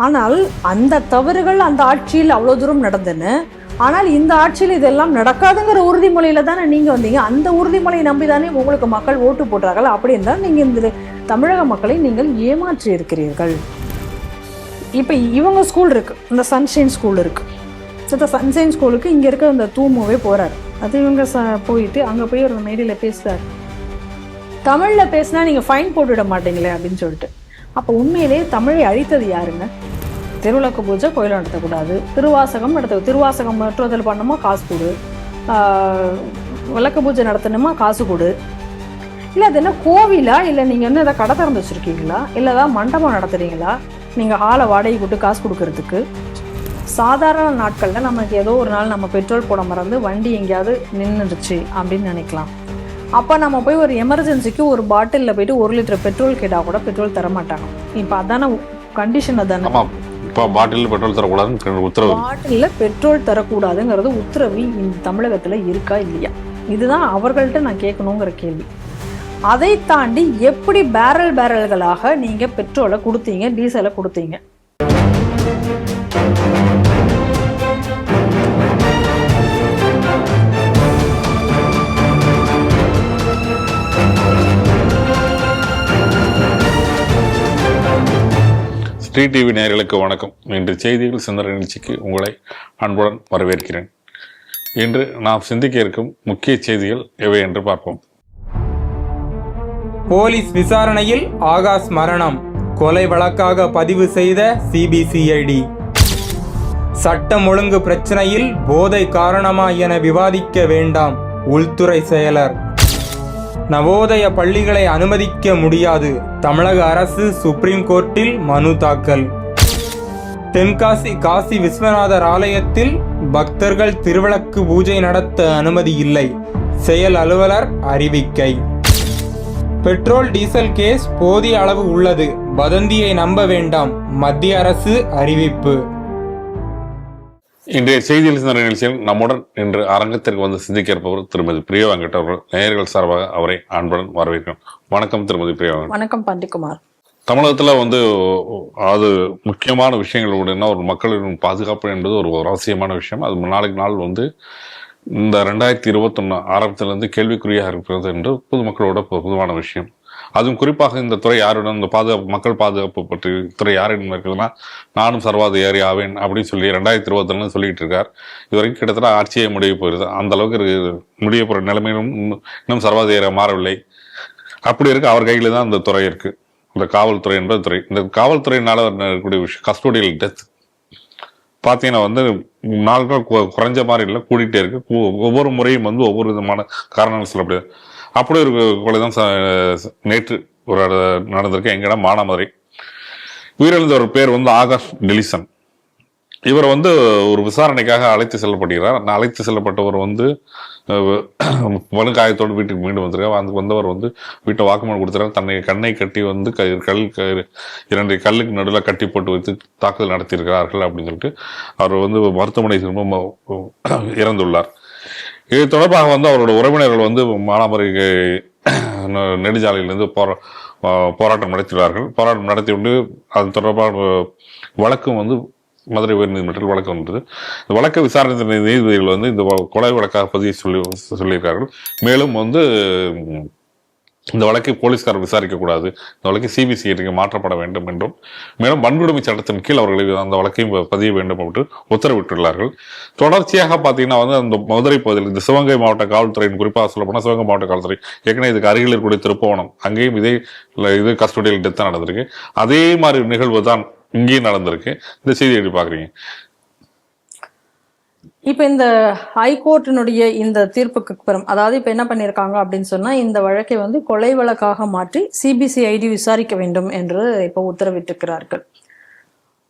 ஆனால் அந்த தவறுகள் அந்த ஆட்சியில் அவ்வளோ தூரம் நடந்தன. ஆனால் இந்த ஆட்சியில் இதெல்லாம் நடக்காதுங்கிற உறுதிமொழியில தானே நீங்க வந்தீங்க. அந்த உறுதிமொழியை நம்பி தானே உங்களுக்கு மக்கள் ஓட்டு போட்டார்கள். அப்படி இருந்தால் நீங்க இந்த தமிழக மக்களை நீங்கள் ஏமாற்றி இருக்கிறீர்கள். இப்போ இவங்க ஸ்கூல் இருக்கு, இந்த சன்ஷைன் ஸ்கூல் இருக்கு. இந்த சன்ஷைன் ஸ்கூலுக்கு இங்கே இருக்க இந்த தூமுவே போறாரு. அது இவங்க போயிட்டு அங்கே போய் ஒரு மேடையில் பேசுறாரு. தமிழில் பேசினா நீங்கள் ஃபைன் போட்டுவிட மாட்டீங்களே அப்படின்னு சொல்லிட்டு. அப்போ உண்மையிலே தமிழை அழித்தது யாருங்க? திருவிளக்கு பூஜை கோயில் நடத்தக்கூடாது, திருவாசகம் திருவாசகம் மற்றதில் பண்ணணுமா காசு கொடு, விளக்கு பூஜை நடத்தணுமா காசு கொடு. இல்லை அது என்ன கோவிலா? இல்லை நீங்கள் என்ன எதாவது கடை திறந்து வச்சுருக்கீங்களா? இல்லை ஏதாவது மண்டபம் நடத்துறீங்களா? நீங்கள் ஹாலை வாடகை கொடுத்து காசு கொடுக்கறதுக்கு. சாதாரண நாட்களில் நமக்கு ஏதோ ஒரு நாள் நம்ம பெட்ரோல் போட மறந்து வண்டி எங்கேயாவது நின்றுடுச்சு அப்படின்னு நினைக்கலாம். அப்போ நம்ம போய் ஒரு எமர்ஜென்சிக்கு ஒரு பாட்டிலில் போயிட்டு 1 லிட்டர் பெட்ரோல் கேட்டால் கூட பெட்ரோல் தர மாட்டாங்க. இப்போ அதான கண்டிஷன். அதானே இப்போ பாட்டிலில் பெட்ரோல் தரக்கூடாதுன்னு உத்தரவு. பாட்டிலில் பெட்ரோல் தரக்கூடாதுங்கிறது உத்தரவு இந்த தமிழகத்தில் இருக்கா இல்லையா? இதுதான் அவர்கள்ட்ட நான் கேட்கணுங்கிற கேள்வி. அதை தாண்டி எப்படி பேரல்களாக நீங்கள் பெட்ரோலை கொடுத்தீங்க, டீசலை கொடுத்தீங்க? ஸ்ரீ டிவி நேயர்களுக்கு வணக்கம். இன்று செய்திகள் சிந்தனை நிகழ்ச்சிக்கு உங்களை அன்புடன் வரவேற்கிறேன். இன்று நாம் சிந்திக்க இருக்கும் முக்கிய செய்திகள் எவை என்று பார்ப்போம். போலீஸ் விசாரணையில் ஆகாஷ் மரணம், கொலை வழக்காக பதிவு செய்த சிபிசிஐடி. சட்டம் ஒழுங்கு பிரச்சனையில் போதை காரணமா என விவாதிக்க வேண்டாம், உள்துறை செயலர். நவோதய பள்ளிகளை அனுமதிக்க முடியாது, தமிழக அரசு சுப்ரீம் கோர்ட்டில் மனு தாக்கல். தென்காசி காசி விஸ்வநாதர் ஆலயத்தில் பக்தர்கள் திருவிளக்கு பூஜை நடத்த அனுமதி இல்லை, செயல் அலுவலர் அறிவிக்கை. பெட்ரோல் டீசல் கேஸ் போதிய அளவு உள்ளது, வதந்தியை நம்ப வேண்டாம், மத்திய அரசு அறிவிப்பு. இன்றைய செய்தியில் சிந்தனை நிகழ்ச்சியில் நம்முடன் இன்று அரங்கத்திற்கு வந்து சிந்திக்க இருப்பவர் திருமதி பிரியா வெங்கட் அவர்கள். நேயர்கள் சார்பாக அவரை அன்புடன் வரவேற்கிறோம். வணக்கம் திருமதி பிரியா வெங்கட். வணக்கம் பண்டிகுமார். தமிழகத்துல அது முக்கியமான விஷயங்கள் உடனே ஒரு மக்களின் பாதுகாப்பு என்பது ஒரு அவசியமான விஷயம். அது நாளுக்கு நாள் இந்த 2021 ஆரம்பத்திலிருந்து கேள்விக்குறியாக இருக்கிறது என்று பொதுமக்களோட பொதுவான விஷயம். அதுவும் குறிப்பாக இந்த துறை யாருடன் இந்த மக்கள் பாதுகாப்பு பற்றி துறை யாரிடம் இருக்குதுன்னா நானும் சர்வாதிகாரி ஆவேன் அப்படின்னு சொல்லி 2020 சொல்லிட்டு இருக்கார். இதுவரைக்கும் கிட்டத்தட்ட ஆட்சியை முடிய போயிருது. அந்த அளவுக்கு முடிய போற நிலைமையிலும் இன்னும் சர்வாதிகாரியாக மாறவில்லை. அப்படி இருக்கு அவர் கையில தான் இந்த துறை இருக்கு, இந்த காவல்துறை என்பது துறை. இந்த காவல்துறையினால இருக்கக்கூடிய விஷயம் கஸ்டோடியல் டெத் பார்த்தீங்கன்னா நாட்கள் குறைஞ்ச மாதிரி இல்லை, கூடிட்டே இருக்கு. ஒவ்வொரு முறையும் ஒவ்வொரு விதமான காரணங்கள் சொல்லப்படுது. அப்படி ஒரு கொலை தான் நேற்று ஒரு நடந்திருக்கு. எங்கடா மானாமதுரை. உயிரிழந்த ஒரு பேர் ஆகாஷ் டெலிசன். இவர் ஒரு விசாரணைக்காக அழைத்து செல்லப்படுகிறார். அழைத்து செல்லப்பட்டவர் வலுக்காயத்தோடு வீட்டுக்கு மீண்டும் வந்திருக்கார். வந்தவர் வீட்டை வாக்குமூலம் கொடுத்துறாரு. தன்னை கண்ணை கட்டி 2 கல்லுக்கு நடுவில் கட்டி போட்டு வைத்து தாக்குதல் நடத்தியிருக்கிறார்கள் அப்படின்னு சொல்லிட்டு அவர் மருத்துவமனை திரும்ப இறந்துள்ளார். இது தொடர்பாக அவரோட உறவினர்கள் மானாமதுரை நெடுஞ்சாலையிலிருந்து போராட்டம் நடத்தினார்கள். போராட்டம் நடத்தி கொண்டு அது தொடர்பான வழக்கும் மதுரை உயர்நீதிமன்றத்தில் வழக்கு வந்தது. இந்த வழக்கு விசாரணை நீதிபதிகள் இந்த கொலை வழக்காக பதிவு சொல்லியிருக்கார்கள். மேலும் இந்த வழக்கை போலீஸ்காரர் விசாரிக்க கூடாது, இந்த வழக்கை சிபிசிஐடிக்கு மாற்றப்பட வேண்டும் என்றும், மேலும் வன்கொடுமை சட்டத்தின் கீழ் அவர்களை அந்த வழக்கையும் பதிய வேண்டும் என்று உத்தரவிட்டுள்ளார்கள். தொடர்ச்சியாக பார்த்தீங்கன்னா அந்த மதுரை பகுதியில் இந்த சிவகங்கை மாவட்ட காவல்துறையின் குறிப்பாக சொல்ல போனால் சிவகங்கை மாவட்ட காவல்துறை ஏற்கனவே இதுக்கு அருகில் இருக்கக்கூடிய திருப்புவனம், அங்கேயும் இது கஸ்டோடியல் டெத்தாக நடந்திருக்கு. அதே மாதிரி நிகழ்வு தான் இங்கேயும் நடந்திருக்கு. இந்த செய்தி எப்படி பாக்குறீங்க? இப்ப இந்த ஹைகோர்ட்டினுடைய இந்த தீர்ப்புக்கு அப்புறம், அதாவது இப்ப என்ன பண்ணிருக்காங்க அப்படின்னு சொன்னா, இந்த வழக்கை கொலை வழக்காக மாற்றி சிபிசிஐடி விசாரிக்க வேண்டும் என்று இப்ப உத்தரவிட்டிருக்கிறார்கள்.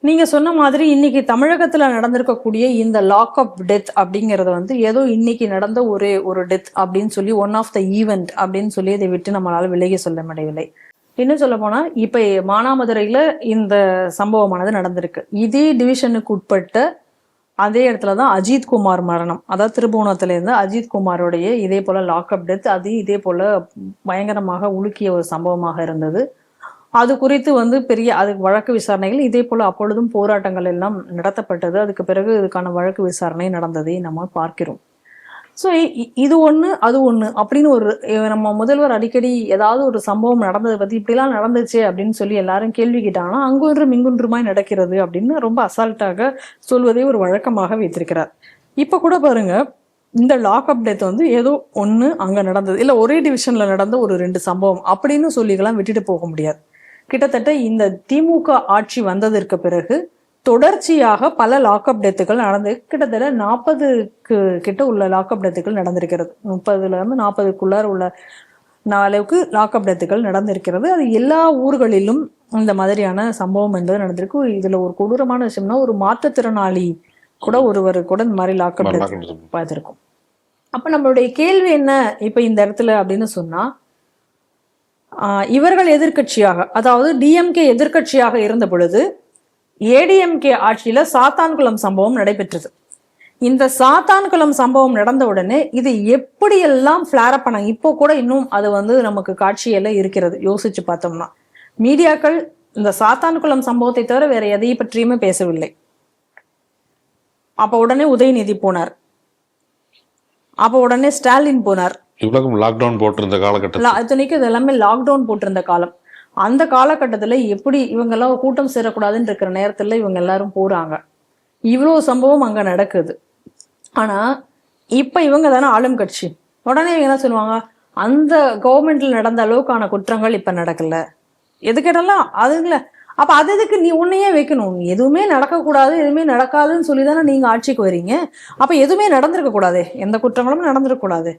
நீங்க சொன்ன மாதிரி இன்னைக்கு தமிழகத்துல நடந்திருக்கக்கூடிய இந்த லாக் அப் டெத் அப்படிங்கறது ஏதோ இன்னைக்கு நடந்த ஒரு டெத் அப்படின்னு சொல்லி ஒன் ஆஃப் த ஈவெண்ட் அப்படின்னு சொல்லி இதை விட்டு நம்மளால விலகி சொல்ல முடியவில்லை. இன்னும் சொல்ல போனா இப்ப மானாமதுரையில இந்த சம்பவமானது நடந்திருக்கு. இதே டிவிஷனுக்கு உட்பட்ட அதே இடத்துலதான் அஜித்குமார் மரணம், அதாவது திருபுவனத்துல இருந்து அஜித்குமாரோடைய இதே போல லாக்அப் டெத், அது இதே போல பயங்கரமாக உலுக்கிய ஒரு சம்பவமாக இருந்தது. அது குறித்து வந்து பெரிய அதுக்கு வழக்கு விசாரணைகள் இதே போல அப்பொழுதும் போராட்டங்கள் எல்லாம் நடத்தப்பட்டது. அதுக்கு பிறகு இதுக்கான வழக்கு விசாரணை நடந்ததை நம்ம பார்க்கிறோம். ஸோ இது ஒன்று அது ஒன்று அப்படின்னு ஒரு நம்ம முதல்வர் அடிக்கடி ஏதாவது ஒரு சம்பவம் நடந்ததை பற்றி இப்படிலாம் நடந்துச்சு அப்படின்னு சொல்லி எல்லாரும் கேள்வி கேட்டாங்கன்னா அங்கொன்றும் இங்கொன்றுமாய் நடக்கிறது அப்படின்னு ரொம்ப அசால்ட்டாக சொல்வதை ஒரு வழக்கமாக வைத்திருக்கிறார். இப்போ கூட பாருங்க, இந்த லாக்அப் டெத் வந்து ஏதோ ஒன்று அங்கே நடந்தது, இல்லை ஒரே டிவிஷனில் நடந்த ஒரு 2 சம்பவம் அப்படின்னு சொல்லிக்கலாம் விட்டுட்டு போக முடியாது. கிட்டத்தட்ட இந்த திமுக ஆட்சி வந்ததற்கு பிறகு தொடர்ச்சியாக பல லாக்அப் டெத்துகள் நடந்து கிட்டத்தட்ட 40க்கு கிட்ட உள்ள லாக்அப் டெத்துகள் நடந்திருக்கிறது. 30லேருந்து 40க்குள்ளார உள்ள அளவுக்கு லாக்அப் டெத்துகள் நடந்திருக்கிறது. அது எல்லா ஊர்களிலும் இந்த மாதிரியான சம்பவம் என்பது நடந்திருக்கு. இதுல ஒரு கொடூரமான விஷயம்னா, ஒரு மாற்றுத்திறனாளி கூட ஒருவர் கூட இந்த மாதிரி லாக்அப் டெத் பார்த்திருக்கும். அப்ப நம்மளுடைய கேள்வி என்ன இப்ப இந்த இடத்துல அப்படின்னு சொன்னா, இவர்கள் எதிர்கட்சியாக, அதாவது டிஎம்கே எதிர்கட்சியாக இருந்த பொழுது ஏடிஎம்கே ஆட்சியில சாத்தான்குளம் சம்பவம் நடைபெற்றது. இந்த சாத்தான்குளம் சம்பவம் நடந்த உடனே இது எப்படியெல்லாம் ஃபிளாரப் பண்ணாங்க. இப்போ கூட இன்னும் அது வந்து நமக்கு காட்சியெல்லாம் இருக்கிறது. யோசிச்சு பார்த்தோம்னா மீடியாக்கள் இந்த சாத்தான்குளம் சம்பவத்தை தவிர வேற எதை பற்றியுமே பேசவில்லை. அப்ப உடனே உதயநிதி போனார், அப்ப உடனே ஸ்டாலின் போனார். லாக்டவுன் போட்டிருந்த காலகட்டம், அத்தனைக்கும் இது எல்லாமே லாக்டவுன் போட்டிருந்த காலம். அந்த காலகட்டத்துல எப்படி இவங்க எல்லாம் கூட்டம் சேரக்கூடாதுன்னு இருக்கிற நேரத்துல இவங்க எல்லாரும் போறாங்க. இவ்வளவு சம்பவம் அங்க நடக்குது. ஆனா இப்ப இவங்க தானே ஆளும் கட்சி. உடனே இவங்க என்ன சொல்லுவாங்க, அந்த கவர்மெண்ட்ல நடந்த அளவுக்கான குற்றங்கள் இப்ப நடக்கல, எது கேட்டாலும் அதுங்கள. அப்ப அது எதுக்கு நீ உன்னையே வைக்கணும்? எதுவுமே நடக்கக்கூடாது, எதுவுமே நடக்காதுன்னு சொல்லி தானே நீங்க ஆட்சிக்கு வரீங்க. அப்ப எதுவுமே நடந்திருக்க கூடாது, எந்த குற்றங்களும் நடந்திருக்க கூடாது.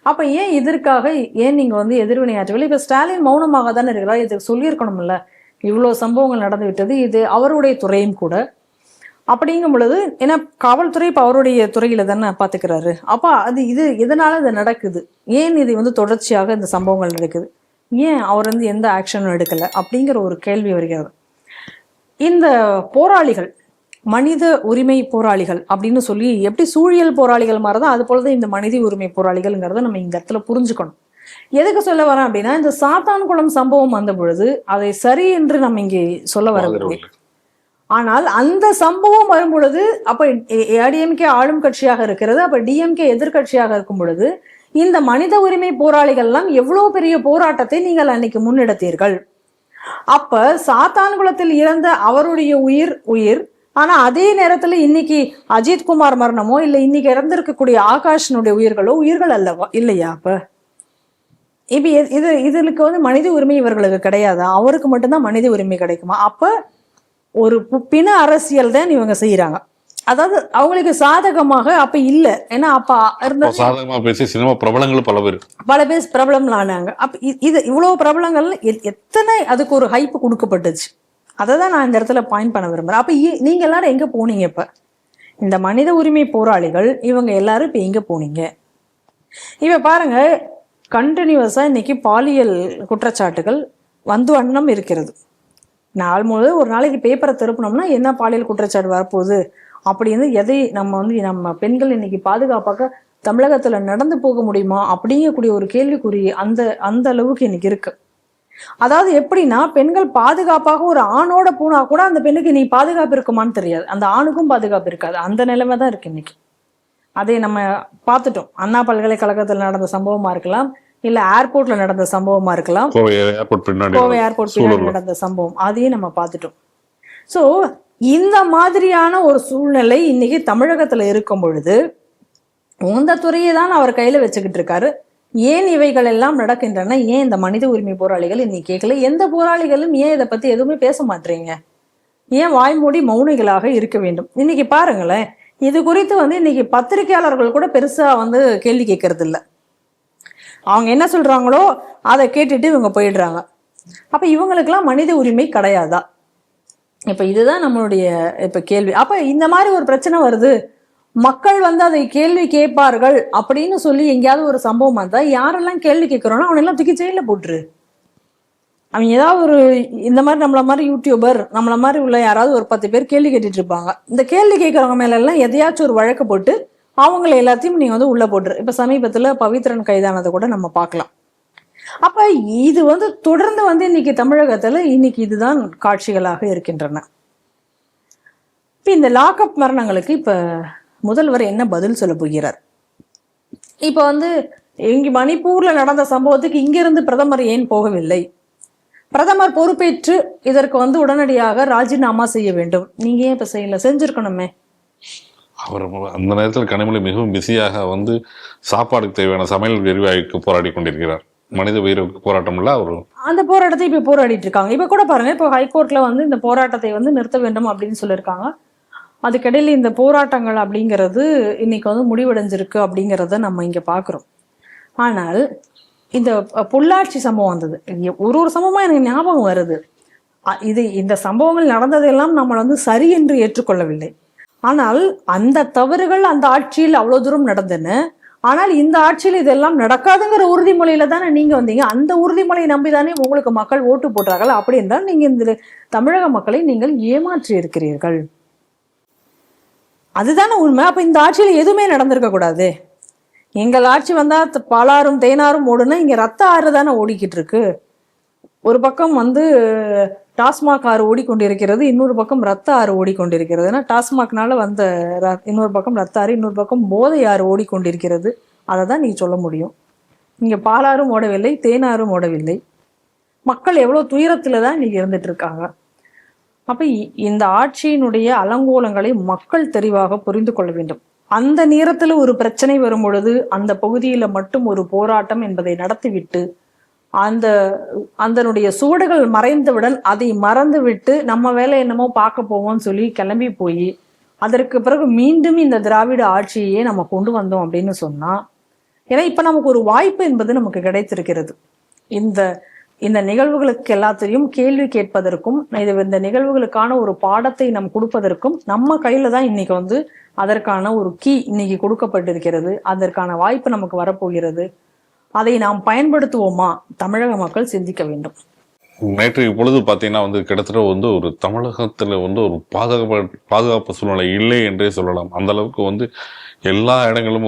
அப்ப ஏன் இதற்காக ஏன் நீங்க வந்து எதிர்வினையாற்றவில்லை? இப்ப ஸ்டாலின் மௌனமாக தானே இருக்கிறார். இதுக்கு சொல்லியிருக்கணும்ல, இவ்வளவு சம்பவங்கள் நடந்து விட்டது, இது அவருடைய துறையும் கூட. அப்படிங்கும் பொழுது ஏன்னா காவல்துறை இப்ப அவருடைய துறையில தானே பாத்துக்கிறாரு. அப்ப அது இது எதனால இது நடக்குது, ஏன் இது வந்து தொடர்ச்சியாக இந்த சம்பவங்கள் நடக்குது, ஏன் அவர் வந்து எந்த ஆக்ஷனும் எடுக்கல அப்படிங்கிற ஒரு கேள்வி வருகிறது. இந்த போராளிகள் மனித உரிமை போராளிகள் அப்படின்னு சொல்லி எப்படி சூழியல் போராளிகள் மாதிரிதான் அது போலதான் இந்த மனித உரிமை போராளிகள்ங்கிறத நம்ம இந்த இடத்துல புரிஞ்சுக்கணும். எதுக்கு சொல்ல வரேன் அப்படின்னா, இந்த சாத்தான்குளம் சம்பவம் வந்த பொழுது அதை சரி என்று நம்ம இங்கே சொல்ல வரவில்லை. ஆனால் அந்த சம்பவம் வரும் பொழுது அப்ப ஏடிஎம்கே ஆளும் கட்சியாக இருக்கிறது, அப்ப டிஎம்கே எதிர்கட்சியாக இருக்கும் பொழுது இந்த மனித உரிமை போராளிகள் எல்லாம் எவ்வளவு பெரிய போராட்டத்தை நீங்கள் அன்னைக்கு முன்னெடுத்தீர்கள். அப்ப சாத்தான்குளத்தில் இறந்த அவருடைய உயிர் ஆனா அதே நேரத்துல இன்னைக்கு அஜித்குமார் மரணமோ இல்ல இன்னைக்கு இறந்திருக்கக்கூடிய ஆகாஷனுடைய உயிர்கள் அல்லவா இல்லையா? அப்ப இப்ப இதுக்கு வந்து மனித உரிமை இவர்களுக்கு கிடையாதா? அவருக்கு மட்டும்தான் மனித உரிமை கிடைக்குமா? அப்ப ஒரு பிண அரசியல் தான் இவங்க செய்யறாங்க. அதாவது அவங்களுக்கு சாதகமாக அப்ப இல்ல. ஏன்னா அப்ப இருந்த சாதகமா பேசி சினிமா பிரபலங்கள் பல பேர் பிரபலம் ஆனாங்க. அப்ப இது இவ்வளவு பிரபலங்கள் எத்தனை அதுக்கு ஒரு ஹைப் கொடுக்கப்பட்டுச்சு. அதை தான் நான் இந்த இடத்துல பாயிண்ட் பண்ண விரும்புறேன். அப்ப நீங்க எல்லாரும் எங்க போனீங்க? இப்ப இந்த மனித உரிமை போராளிகள் இவங்க எல்லாரும் இப்ப எங்க போனீங்க? இப்ப பாருங்க, கண்டினியூஸா இன்னைக்கு பாலியல் குற்றச்சாட்டுகள் வந்து வண்ணம் இருக்கிறது. நாள் முழுவதும் ஒரு நாளைக்கு பேப்பரை திருப்பினோம்னா என்ன பாலியல் குற்றச்சாட்டு வரப்போகுது அப்படின்னு எதை நம்ம பெண்கள் இன்னைக்கு பாதுகாப்பாக தமிழகத்துல நடந்து போக முடியுமா அப்படிங்கக்கூடிய ஒரு கேள்விக்குறி அந்த அளவுக்கு இன்னைக்கு இருக்கு. அதாவது எப்படின்னா, பெண்கள் பாதுகாப்பாக ஒரு ஆணோட போனா கூட அந்த பெண்ணுக்கு நீ பாதுகாப்பு இருக்குமான்னு தெரியாது, அந்த ஆணுக்கும் பாதுகாப்பு இருக்காது. அந்த நிலைமை தான் இருக்கு இன்னைக்கு. அதை நம்ம பார்த்துட்டோம். அண்ணா பல்கலைக்கழகத்தில் நடந்த சம்பவமா இருக்கலாம், இல்ல ஏர்போர்ட்ல நடந்த சம்பவமா இருக்கலாம், கோவை ஏர்போர்ட் பின்னாடி நடந்த சம்பவம், அதையும் நம்ம பார்த்துட்டோம். சோ இந்த மாதிரியான ஒரு சூழ்நிலை இன்னைக்கு தமிழகத்துல இருக்கும் பொழுது உந்த துறையை தான் அவர் கையில வச்சுக்கிட்டு இருக்காரு. ஏன் இவைகள் எல்லாம் நடக்கின்றன? ஏன் இந்த மனித உரிமை போராளிகள் இன்னைக்கு கேட்கல? எந்த போராளிகளும் ஏன் இதை பத்தி எதுவுமே பேச மாட்டீங்க? ஏன் வாய்மூடி மௌனிகளாக இருக்க வேண்டும்? இன்னைக்கு பாருங்களேன், இது குறித்து இன்னைக்கு பத்திரிகையாளர்கள் கூட பெருசா கேள்வி கேட்கறது இல்லை. அவங்க என்ன சொல்றாங்களோ அதை கேட்டுட்டு இவங்க போயிடுறாங்க. அப்ப இவங்களுக்கெல்லாம் மனித உரிமை கிடையாதா? இப்ப இதுதான் நம்மளுடைய இப்ப கேள்வி. அப்ப இந்த மாதிரி ஒரு பிரச்சனை வருது, மக்கள் அதை கேள்வி கேட்பார்கள் அப்படின்னு சொல்லி எங்கேயாவது ஒரு சம்பவம் வந்தா யாரெல்லாம் கேள்வி கேட்கிறோன்னா அவனெல்லாம் தூக்கி ஜெயில போட்டுரு. அவங்க ஏதாவது ஒரு இந்த மாதிரி நம்மள மாதிரி யூடியூபர் நம்மள மாதிரி உள்ள யாராவது ஒரு 10 பேர் கேள்வி கேட்டுட்டு இருப்பாங்க. இந்த கேள்வி கேட்கறவங்க மேல எல்லாம் எதையாச்சும் ஒரு வழக்கு போட்டு அவங்கள எல்லாத்தையும் நீ உள்ள போட்டுரு. இப்ப சமீபத்துல பவித்ரன் கைதானதை கூட நம்ம பார்க்கலாம். அப்ப இது தொடர்ந்து இன்னைக்கு தமிழகத்துல இன்னைக்கு இதுதான் காட்சிகளாக இருக்கின்றன. இப்ப இந்த லாக்அப் மரணங்களுக்கு இப்ப முதல்வர் என்ன பதில் சொல்ல போகிறார்? இப்ப இங்க மணிப்பூர்ல நடந்த சம்பவத்துக்கு இங்கிருந்து பிரதமர் ஏன் போகவில்லை? பிரதமர் பொறுப்பேற்று இதற்கு உடனடியாக ராஜினாமா செய்ய வேண்டும். நீங்க ஏன் இப்ப செய்யல? செஞ்சிருக்கணுமே. அவர் அந்த நேரத்தில் கனிமொழி மிகவும் பிஸியாக சாப்பாடுக்கு தேவையான சமையல் எரிவாயுக்கு போராடி கொண்டிருக்கிறார். மனித உயிருக்கு போராட்டம் இல்ல அவர் அந்த போராட்டத்தை இப்ப போராடிட்டு இருக்காங்க. இப்ப கூட பாருங்க, இப்ப ஹைகோர்ட்ல இந்த போராட்டத்தை நிறுத்த வேண்டும் அப்படின்னு சொல்லியிருக்காங்க. அதுக்கிடையில இந்த போராட்டங்கள் அப்படிங்கிறது இன்னைக்கு முடிவடைஞ்சிருக்கு அப்படிங்கிறத நம்ம இங்க பாக்குறோம். ஆனால் இந்த பொள்ளாச்சி சம்பவம் வந்தது, ஒரு சம்பவமா எனக்கு ஞாபகம் வருது. இந்த சம்பவங்கள் நடந்ததெல்லாம் நம்ம சரி என்று ஏற்றுக்கொள்ளவில்லை. ஆனால் அந்த தவறுகள் அந்த ஆட்சியில் அவ்வளவு தூரம் நடந்தன. ஆனால் இந்த ஆட்சியில் இதெல்லாம் நடக்காதுங்கிற உறுதிமொழியில தானே நீங்க வந்தீங்க. அந்த உறுதிமொழியை நம்பிதானே உங்களுக்கு மக்கள் ஓட்டு போட்டார்கள். அப்படி என்றால் நீங்க இந்த தமிழக மக்களை நீங்கள் ஏமாற்றி இருக்கிறீர்கள். அதுதானே உண்மை. அப்ப இந்த ஆட்சியில எதுவுமே நடந்திருக்க கூடாது. எங்கள் ஆட்சி வந்தா பாலாறும் தேனாரும் ஓடுனா இங்க ரத்த ஆறு தானே ஓடிக்கிட்டு இருக்கு. ஒரு பக்கம் டாஸ்மாக் ஆறு ஓடிக்கொண்டிருக்கிறது, இன்னொரு பக்கம் ரத்த ஆறு ஓடிக்கொண்டிருக்கிறது. ஏன்னா டாஸ்மாக்னால இன்னொரு பக்கம் ரத்த ஆறு, இன்னொரு பக்கம் போதை ஆறு ஓடிக்கொண்டிருக்கிறது. அதை தான் நீ சொல்ல முடியும். இங்க பாலாறும் ஓடவில்லை, தேனாரும் ஓடவில்லை. மக்கள் எவ்வளவு துயரத்துல தான் இன்னைக்கு இருந்துட்டு இருக்காங்க. அப்ப இந்த ஆட்சியினுடைய அலங்கோலங்களை மக்கள் தெளிவாக புரிந்து கொள்ள வேண்டும். அந்த நேரத்துல ஒரு பிரச்சனை வரும் பொழுது அந்த பகுதியில மட்டும் ஒரு போராட்டம் என்பதை நடத்திவிட்டு அதனுடைய சுவடுகள் மறைந்தவுடன் அதை மறந்து விட்டு நம்ம வேலை என்னமோ பார்க்க போவோம்னு சொல்லி கிளம்பி போய் அதற்கு பிறகு மீண்டும் இந்த திராவிட ஆட்சியே நம்ம கொண்டு வந்தோம் அப்படின்னு சொன்னா, ஏன்னா இப்ப நமக்கு ஒரு வாய்ப்பு என்பது நமக்கு கிடைத்திருக்கிறது. இந்த நிகழ்வுகளுக்கு எல்லாத்தையும் கேள்வி கேட்பதற்கும் இந்த நிகழ்வுகளுக்கான ஒரு பாடத்தை நம்ம கொடுப்பதற்கும் நம்ம கையில தான் இன்னைக்கு அதற்கான ஒரு கீ இன்னைக்கு கொடுக்கப்பட்டிருக்கிறது. அதற்கான வாய்ப்பு நமக்கு வரப்போகிறது. அதை நாம் பயன்படுத்துவோமா? தமிழக மக்கள் சிந்திக்க வேண்டும். நேற்று இப்பொழுது பார்த்தீங்கன்னா கிட்டத்தட்ட ஒரு தமிழகத்தில் ஒரு பாதுகாப்பு சூழ்நிலை இல்லை என்றே சொல்லலாம். அந்த அளவுக்கு எல்லா இடங்களும்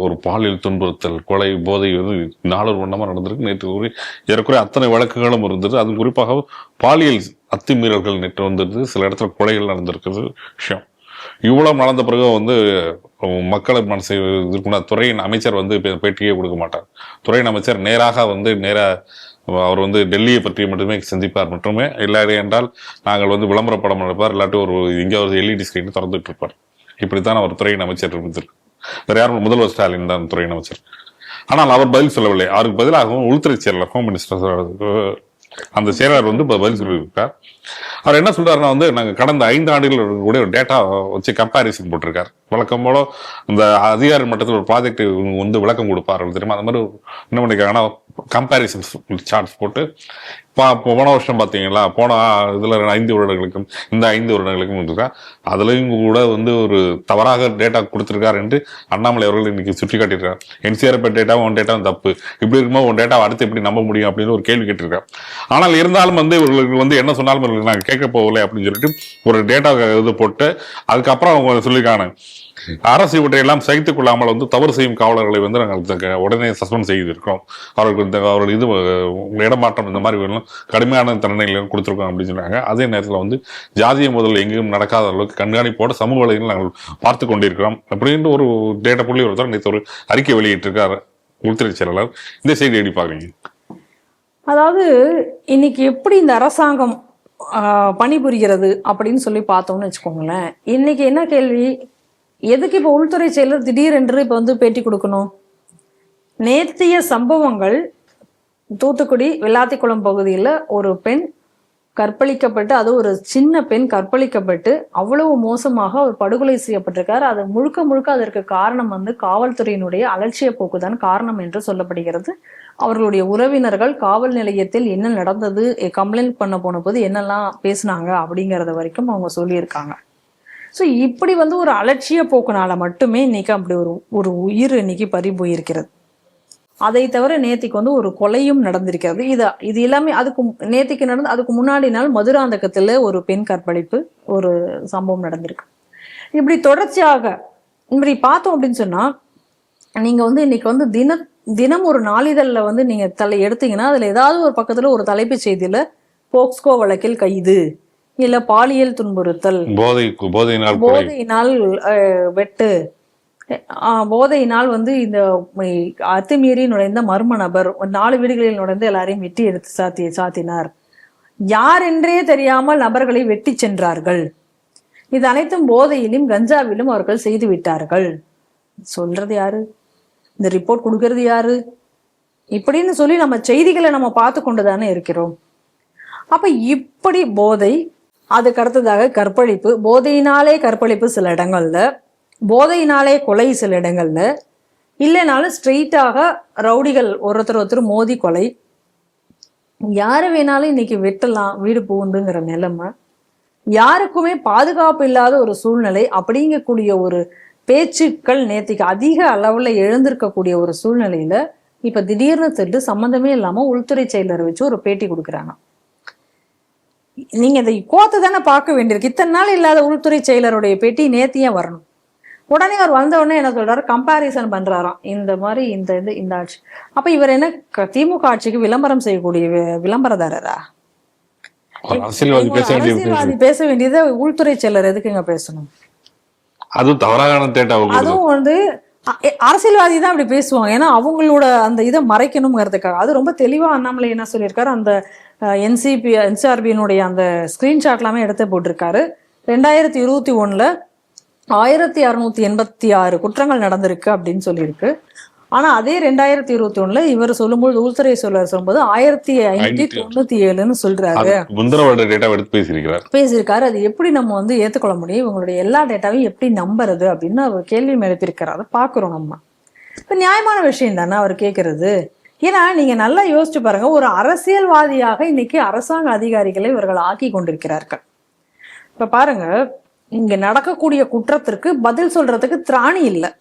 ஒரு பாலியல் துன்புறுத்தல், கொலை, போதை நாளொரு வண்ணமாக நடந்திருக்கு. நேற்று ஏறக்குறைய அத்தனை வழக்குகளும் இருந்தது. அது குறிப்பாக பாலியல் அத்துமீறல்கள் நேற்று வந்துருது. சில இடத்துல கொலைகள் நடந்திருக்கிறது விஷயம். இவ்வளவு நடந்த பிறகு மக்களை மனசு இருக்குன்னா துறையின் அமைச்சர் பேட்டியே கொடுக்க மாட்டார். துறையின் அமைச்சர் நேராக அவர் டெல்லியை பற்றி மட்டுமே சிந்திப்பார் மட்டுமே. இல்லாது என்றால் நாங்கள் விளம்பரப்படம் எடுப்பார், இல்லாட்டி இங்கே ஒரு எல்இடி ஸ்கிரீன் திறந்துட்டு இருப்பார். இப்படித்தான் அவர் துறையின் அமைச்சர் இருந்திருக்கு. வேற யாரும் முதல்வர் ஸ்டாலின் தான் துறையின் அமைச்சர். ஆனால் அவர் பதில் சொல்லவில்லை. அவருக்கு பதிலாகவும் உள்துறை செயலர், ஹோம் மினிஸ்டர் அந்த செயலர் பதில் சொல்லியிருக்கார். அவர் என்ன சொல்றாருன்னா நாங்கள் கடந்த 5 ஆண்டுகள் கூட ஒரு டேட்டா வச்சு கம்பாரிசன் போட்டிருக்காரு. வழக்கம் போல இந்த அதிகாரி மட்டத்தில் ஒரு ப்ராஜெக்ட் விளக்கம் கொடுப்பாரு தெரியுமா. அந்த மாதிரி என்ன பண்ணிருக்காங்கன்னா கம்பாரிசன் சார்ட்ஸ் போட்டு போன வருஷம் பார்த்தீங்களா, போன இதுல 5 வருடங்களுக்கும் இந்த 5 வருடங்களுக்கும் இருக்கா, அதுலயும் கூட ஒரு தவறாக டேட்டா கொடுத்திருக்காரு என்று அண்ணாமலை அவர்கள் இன்னைக்கு சுட்டி காட்டியிருக்காரு. என்சிஆர்பி டேட்டாவும் உன் டேட்டாவும் தப்பு, இப்படி இருக்கும்போது உன் டேட்டாவை அடுத்து எப்படி நம்ப முடியும் அப்படின்னு ஒரு கேள்வி கேட்டிருக்காரு. ஆனால் இருந்தாலும் இவர்களுக்கு என்ன சொன்னாலும் நாங்கள் கேட்க போகலை அப்படின்னு சொல்லிட்டு ஒரு டேட்டா இது போட்டு அதுக்கப்புறம் அவங்க சொல்லியிருக்காங்க, அரசு இவற்றையெல்லாம் சகித்துக் கொள்ளாமல் தவறு செய்யும் காவலர்களை நாங்கள் உடனே சஸ்பெண்ட் செய்திருக்கிறோம். அவர்கள் இது இடமாற்றம் இந்த மாதிரி கடுமையான தண்டனைகள் கொடுத்திருக்கோம் அப்படின்னு சொன்னாங்க. அதே நேரத்தில் ஜாதிய முதல் எங்கேயும் நடக்காத அளவுக்கு கண்காணிப்போட சமூக வலைகள் நாங்கள் பார்த்து கொண்டிருக்கிறோம் அப்படின்ற ஒரு டேட்டா புள்ளி ஒருத்தர் நேற்று ஒரு அறிக்கை வெளியிட்டிருக்காரு உள்துறை செயலாளர். இந்த செய்தி எப்படி பாக்குறீங்க? அதாவது இன்னைக்கு எப்படி இந்த அரசாங்கம் பணிபுரிகிறது அப்படின்னு சொல்லி பார்த்தோம்னு வச்சுக்கோங்களேன். இன்னைக்கு என்ன கேள்வி, எதுக்கு இப்ப உள்துறை செயலர் திடீரென்று இப்ப பேட்டி கொடுக்கணும்? நேற்றைய சம்பவங்கள் தூத்துக்குடி வெள்ளாத்திக்குளம் பகுதியில் ஒரு பெண் கற்பழிக்கப்பட்டு, அது ஒரு சின்ன பெண் கற்பழிக்கப்பட்டு அவ்வளவு மோசமாக ஒரு படுகொலை செய்யப்பட்டிருக்காரு. அது முழுக்க அதற்கு காரணம் காவல்துறையினுடைய அலட்சிய போக்குதான் காரணம் என்று சொல்லப்படுகிறது. அவர்களுடைய உறவினர்கள் காவல் நிலையத்தில் என்ன நடந்தது, கம்ப்ளைண்ட் பண்ண போன போது என்னெல்லாம் பேசினாங்க அப்படிங்கறத வரைக்கும் அவங்க சொல்லியிருக்காங்க. ஸோ இப்படி ஒரு அலட்சிய போக்குனால மட்டுமே இன்னைக்கு அப்படி ஒரு உயிர் இன்னைக்கு பறி போயிருக்கிறது. அதை தவிர நேத்திக்கு ஒரு கொலையும் நடந்திருக்கிறது. இது எல்லாமே நேத்திக்கு நடந்து அதுக்கு முன்னாடி நாள் மதுராந்தகத்துல ஒரு பெண் கற்பழிப்பு ஒரு சம்பவம் நடந்திருக்கு. இப்படி தொடர்ச்சியாக இப்படி பார்த்தோம் அப்படின்னு சொன்னா, நீங்க இன்னைக்கு தினம் ஒரு நாளிதழில் வந்து நீங்க எடுத்தீங்கன்னா அதுல ஏதாவது ஒரு பக்கத்துல ஒரு தலைப்புச் செய்தியில போக்ஸ்கோ வழக்கில் கைது, இல்ல பாலியல் துன்புறுத்தல், போதையினால் வெட்டு, போதையினால் வந்து இந்த அத்துமீறி நுழைந்த மர்ம நபர் 4 வீடுகளில் நுழைந்து எல்லாரையும் வெட்டி எடுத்து சாத்தினார், யார் என்றே தெரியாமல் நபர்களை வெட்டி சென்றார்கள், இது அனைத்தும் போதையிலும் கஞ்சாவிலும் அவர்கள் செய்து விட்டார்கள். சொல்றது யாரு? இந்த ரிப்போர்ட் கொடுக்கறது யாரு? இப்படின்னு சொல்லி நம்ம செய்திகளை நம்ம பார்த்து கொண்டுதானே இருக்கிறோம். அப்ப இப்படி போதை, அதுக்கு அடுத்ததாக கற்பழிப்பு, போதையினாலே கற்பழிப்பு சில இடங்கள்ல, போதையினாலே கொலை சில இடங்கள்ல, இல்லைனாலும் ஸ்ட்ரெயிட்டாக ரவுடிகள் ஒருத்தர் மோதி கொலை, யாரை வேணாலும் இன்னைக்கு வெட்டலாம் வீடு பூண்டுங்கிற நிலைமை, யாருக்குமே பாதுகாப்பு இல்லாத ஒரு சூழ்நிலை அப்படிங்கக்கூடிய ஒரு பேச்சுக்கள் நேத்திக்கு அதிக அளவுல எழுந்திருக்கக்கூடிய ஒரு சூழ்நிலையில இப்ப திடீர்னு திட்டு சம்பந்தமே இல்லாம உள்துறை செயலரை வச்சு ஒரு பேட்டி கொடுக்குறாங்க. நீங்க இதை கோத்து தானே பார்க்க வேண்டியிருக்கு. இத்தனை நாள் இல்லாத உள்துறை செயலருடைய பேட்டி நேத்தியே வரணும். உடனே அவர் வந்த உடனே என்ன சொல்றாரு, கம்பாரிசன் பண்றாராம் இந்த மாதிரி இந்த ஆட்சி. அப்ப இவர் என்ன திமுக ஆட்சிக்கு விளம்பரம் செய்யக்கூடிய விளம்பரதாரரா? அரசியல்வாதி பேச வேண்டியதை உள்துறை செயலர் எதுக்குங்க பேசணும்? அதுவும் வந்து அரசியல்வாதி தான் அப்படி பேசுவாங்க. ஏன்னா அவங்களோட அந்த இதை மறைக்கணுங்கிறதுக்காக. அது ரொம்ப தெளிவா அண்ணாமலை என்ன சொல்லியிருக்காரு, அந்த என்சிஆர்பியினுடைய அந்த ஸ்கிரீன்ஷாட் எல்லாமே எடுத்து போட்டிருக்காரு. 2021 1686 குற்றங்கள் நடந்திருக்கு அப்படின்னு சொல்லியிருக்கு. ஆனா அதே 2021 இவர் சொல்லும்போது உள்துறை செயலர் சொல்லும்போது 1597 சொல்றாரு. பேசியிருக்காரு. அது எப்படி நம்ம வந்து ஏத்துக்கொள்ள முடியும்? இவங்களுடைய எல்லா டேட்டாவையும் எப்படி நம்புறது அப்படின்னு அவர் கேள்வி எழுப்பியிருக்காரு. அதை பாக்குறோம் நம்ம. இப்ப நியாயமான விஷயம் தானே அவர் கேட்கறது. ஏன்னா நீங்க நல்லா யோசிச்சு பாருங்க, ஒரு அரசியல்வாதியாக இன்னைக்கு அரசாங்க அதிகாரிகளை இவர்கள் ஆக்கி கொண்டிருக்கிறார்கள். இப்ப பாருங்க, இங்க நடக்கக்கூடிய குற்றத்திற்கு பதில் சொல்றதுக்கு திராணி இல்லை.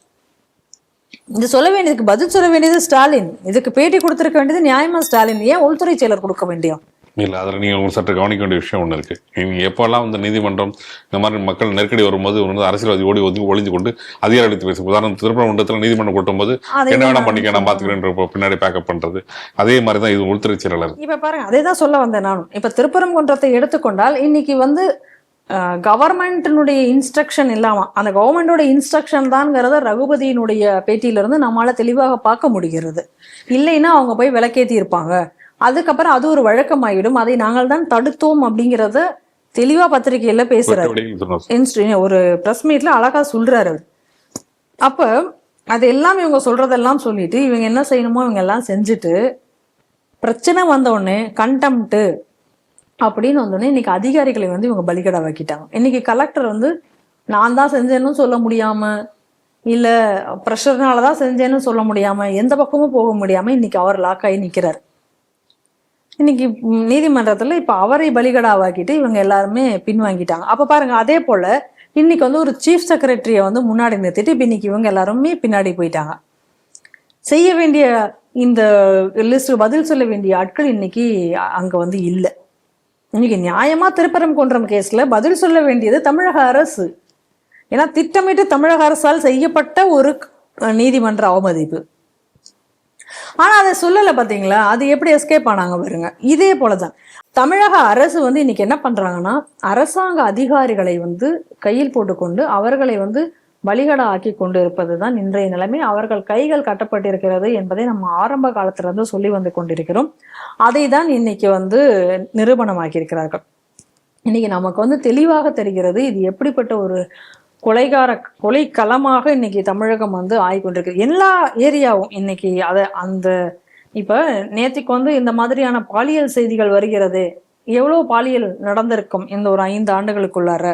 இது சொல்ல வேண்டியதுக்கு பதில் சொல்ல வேண்டியது ஸ்டாலின். இதுக்கு பேட்டி கொடுத்திருக்க வேண்டியது நியாயமா ஸ்டாலின். ஏன் உள்துறை செயலர் கொடுக்க வேண்டியும்? இல்லை, அதில் நீங்கள் சற்று கவனிக்க வேண்டிய விஷயம் ஒன்று இருக்கு. நீங்கள் எப்போல்லாம் வந்து நீதிமன்றம் இந்த மாதிரி மக்கள் நெருக்கடி வரும்போது வந்து அரசியல்வாதி ஒளிஞ்சு கொண்டு அதிகாரம் எடுத்து பேசும். உதாரணம் திருப்பரங்குன்றத்தில் நீதிமன்றம் கூட்டும் போது என்ன வேணா பண்ணிக்க, நான் பாத்துக்கிறேன் பின்னாடி பேக்கப் பண்றது. அதே மாதிரி தான் இது உள்துறை செயலாளர். இப்ப பாருங்க, அதே தான் சொல்ல வந்தேன் நானும். இப்ப திருப்பரங்குன்றத்தை எடுத்துக்கொண்டால் இன்னைக்கு வந்து கவர்மெண்டினுடைய இன்ஸ்ட்ரக்ஷன் இல்லாம, அந்த கவர்மெண்டோட இன்ஸ்ட்ரக்ஷன் தான்ங்கிறத ரகுபதியினுடைய பேட்டியிலிருந்து நம்மளால தெளிவாக பார்க்க முடிகிறது. இல்லைன்னா அவங்க போய் விளக்கேத்தி இருப்பாங்க. அதுக்கப்புறம் அது ஒரு வழக்கமாயிடும். அதை நாங்கள் தான் தடுத்தோம் அப்படிங்கிறத தெளிவா பத்திரிகையில பேசுறாரு. ஒரு பிரஸ் மீட்ல அழகா சொல்றாரு. அப்ப அது எல்லாம் இவங்க சொல்றதெல்லாம் சொல்லிட்டு இவங்க என்ன செய்யணுமோ இவங்க எல்லாம் செஞ்சுட்டு பிரச்சனை வந்த உடனே கண்டெம்ட் அப்படின்னு வந்தோடனே இன்னைக்கு அதிகாரிகளை வந்து இவங்க பலிகடா வைக்கிட்டாங்க. இன்னைக்கு கலெக்டர் வந்து நான் தான் செஞ்சேன்னு சொல்ல முடியாம, இல்ல ப்ரெஷர்னாலதான் செஞ்சேன்னு சொல்ல முடியாம, எந்த பக்கமும் போக முடியாம இன்னைக்கு அவர் லாக் ஆகி நிக்கிறார். இன்னைக்கு நீதிமன்றத்துல இப்ப அவரை பலிகடாவாக்கிட்டு இவங்க எல்லாருமே பின்வாங்கிட்டாங்க. அப்ப பாருங்க, அதே போல இன்னைக்கு வந்து ஒரு சீஃப் செக்ரட்டரிய வந்து முன்னாடி நிறுத்திட்டு இப்ப இன்னைக்கு இவங்க எல்லாருமே பின்னாடி போயிட்டாங்க. செய்ய வேண்டிய இந்த லிஸ்ட் பதில் சொல்ல வேண்டிய ஆட்கள் இன்னைக்கு அங்க வந்து இல்லை. இன்னைக்கு நியாயமா திருப்பரங்குன்றம் கேஸ்ல பதில் சொல்ல வேண்டியது தமிழக அரசு. ஏன்னா திட்டமிட்டு தமிழக அரசால் செய்யப்பட்ட ஒரு நீதிமன்ற அவமதிப்பு. ஆனா அதை சொல்லல பாத்தீங்களா? அது எப்படி எஸ்கேப் ஆனாங்க பாருங்க. இதே போலதான் தமிழக அரசு வந்து இன்னைக்கு என்ன பண்றாங்கன்னா, அரசாங்க அதிகாரிகளை வந்து கையில் போட்டுக்கொண்டு அவர்களை வந்து பலிகடா ஆக்கி கொண்டு இருப்பதுதான் இன்றைய நிலைமை. அவர்கள் கைகள் கட்டப்பட்டிருக்கிறது என்பதை நம்ம ஆரம்ப காலத்துல இருந்து சொல்லி வந்து கொண்டிருக்கிறோம். அதை தான் இன்னைக்கு வந்து நிரூபணமாக்கி இருக்கிறார்கள். இன்னைக்கு நமக்கு வந்து தெளிவாக தெரிகிறது இது எப்படிப்பட்ட ஒரு கொலைக்களமாக இன்னைக்கு தமிழகம் வந்து ஆகிக்கொண்டிருக்கு. எல்லா ஏரியாவும் இன்னைக்கு இப்ப நேத்திக்கு வந்து இந்த மாதிரியான பாலியல் செய்திகள் வருகிறது. எவ்வளவு பாலியல் நடந்திருக்கும் இந்த ஒரு 5 ஆண்டுகளுக்குள்ளார,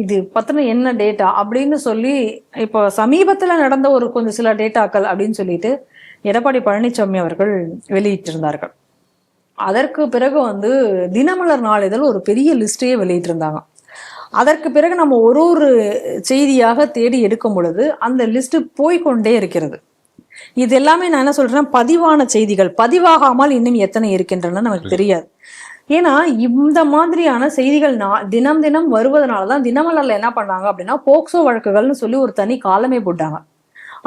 இது பத்தின என்ன டேட்டா அப்படின்னு சொல்லி இப்போ சமீபத்துல நடந்த ஒரு கொஞ்சம் சில டேட்டாக்கள் அப்படின்னு சொல்லிட்டு எடப்பாடி பழனிசாமி அவர்கள் வெளியிட்டிருந்தார்கள். அதற்கு பிறகு வந்து தினமலர் நாளிதழ் ஒரு பெரிய லிஸ்டையே வெளியிட்டிருந்தாங்க. அதற்கு பிறகு நம்ம ஒரு செய்தியாக தேடி எடுக்கும் பொழுது அந்த லிஸ்ட் போய்கொண்டே இருக்கிறது. இது எல்லாமே நான் என்ன சொல்றேன்னா பதிவான செய்திகள், பதிவாகாமல் இன்னும் எத்தனை இருக்கின்றன நமக்கு தெரியாது. ஏன்னா இந்த மாதிரியான செய்திகள் தினம் தினம் வருவதனாலதான் தினமலர்ல என்ன பண்ணாங்க அப்படின்னா போக்சோ வழக்குகள்னு சொல்லி ஒரு தனி காலமே போட்டாங்க.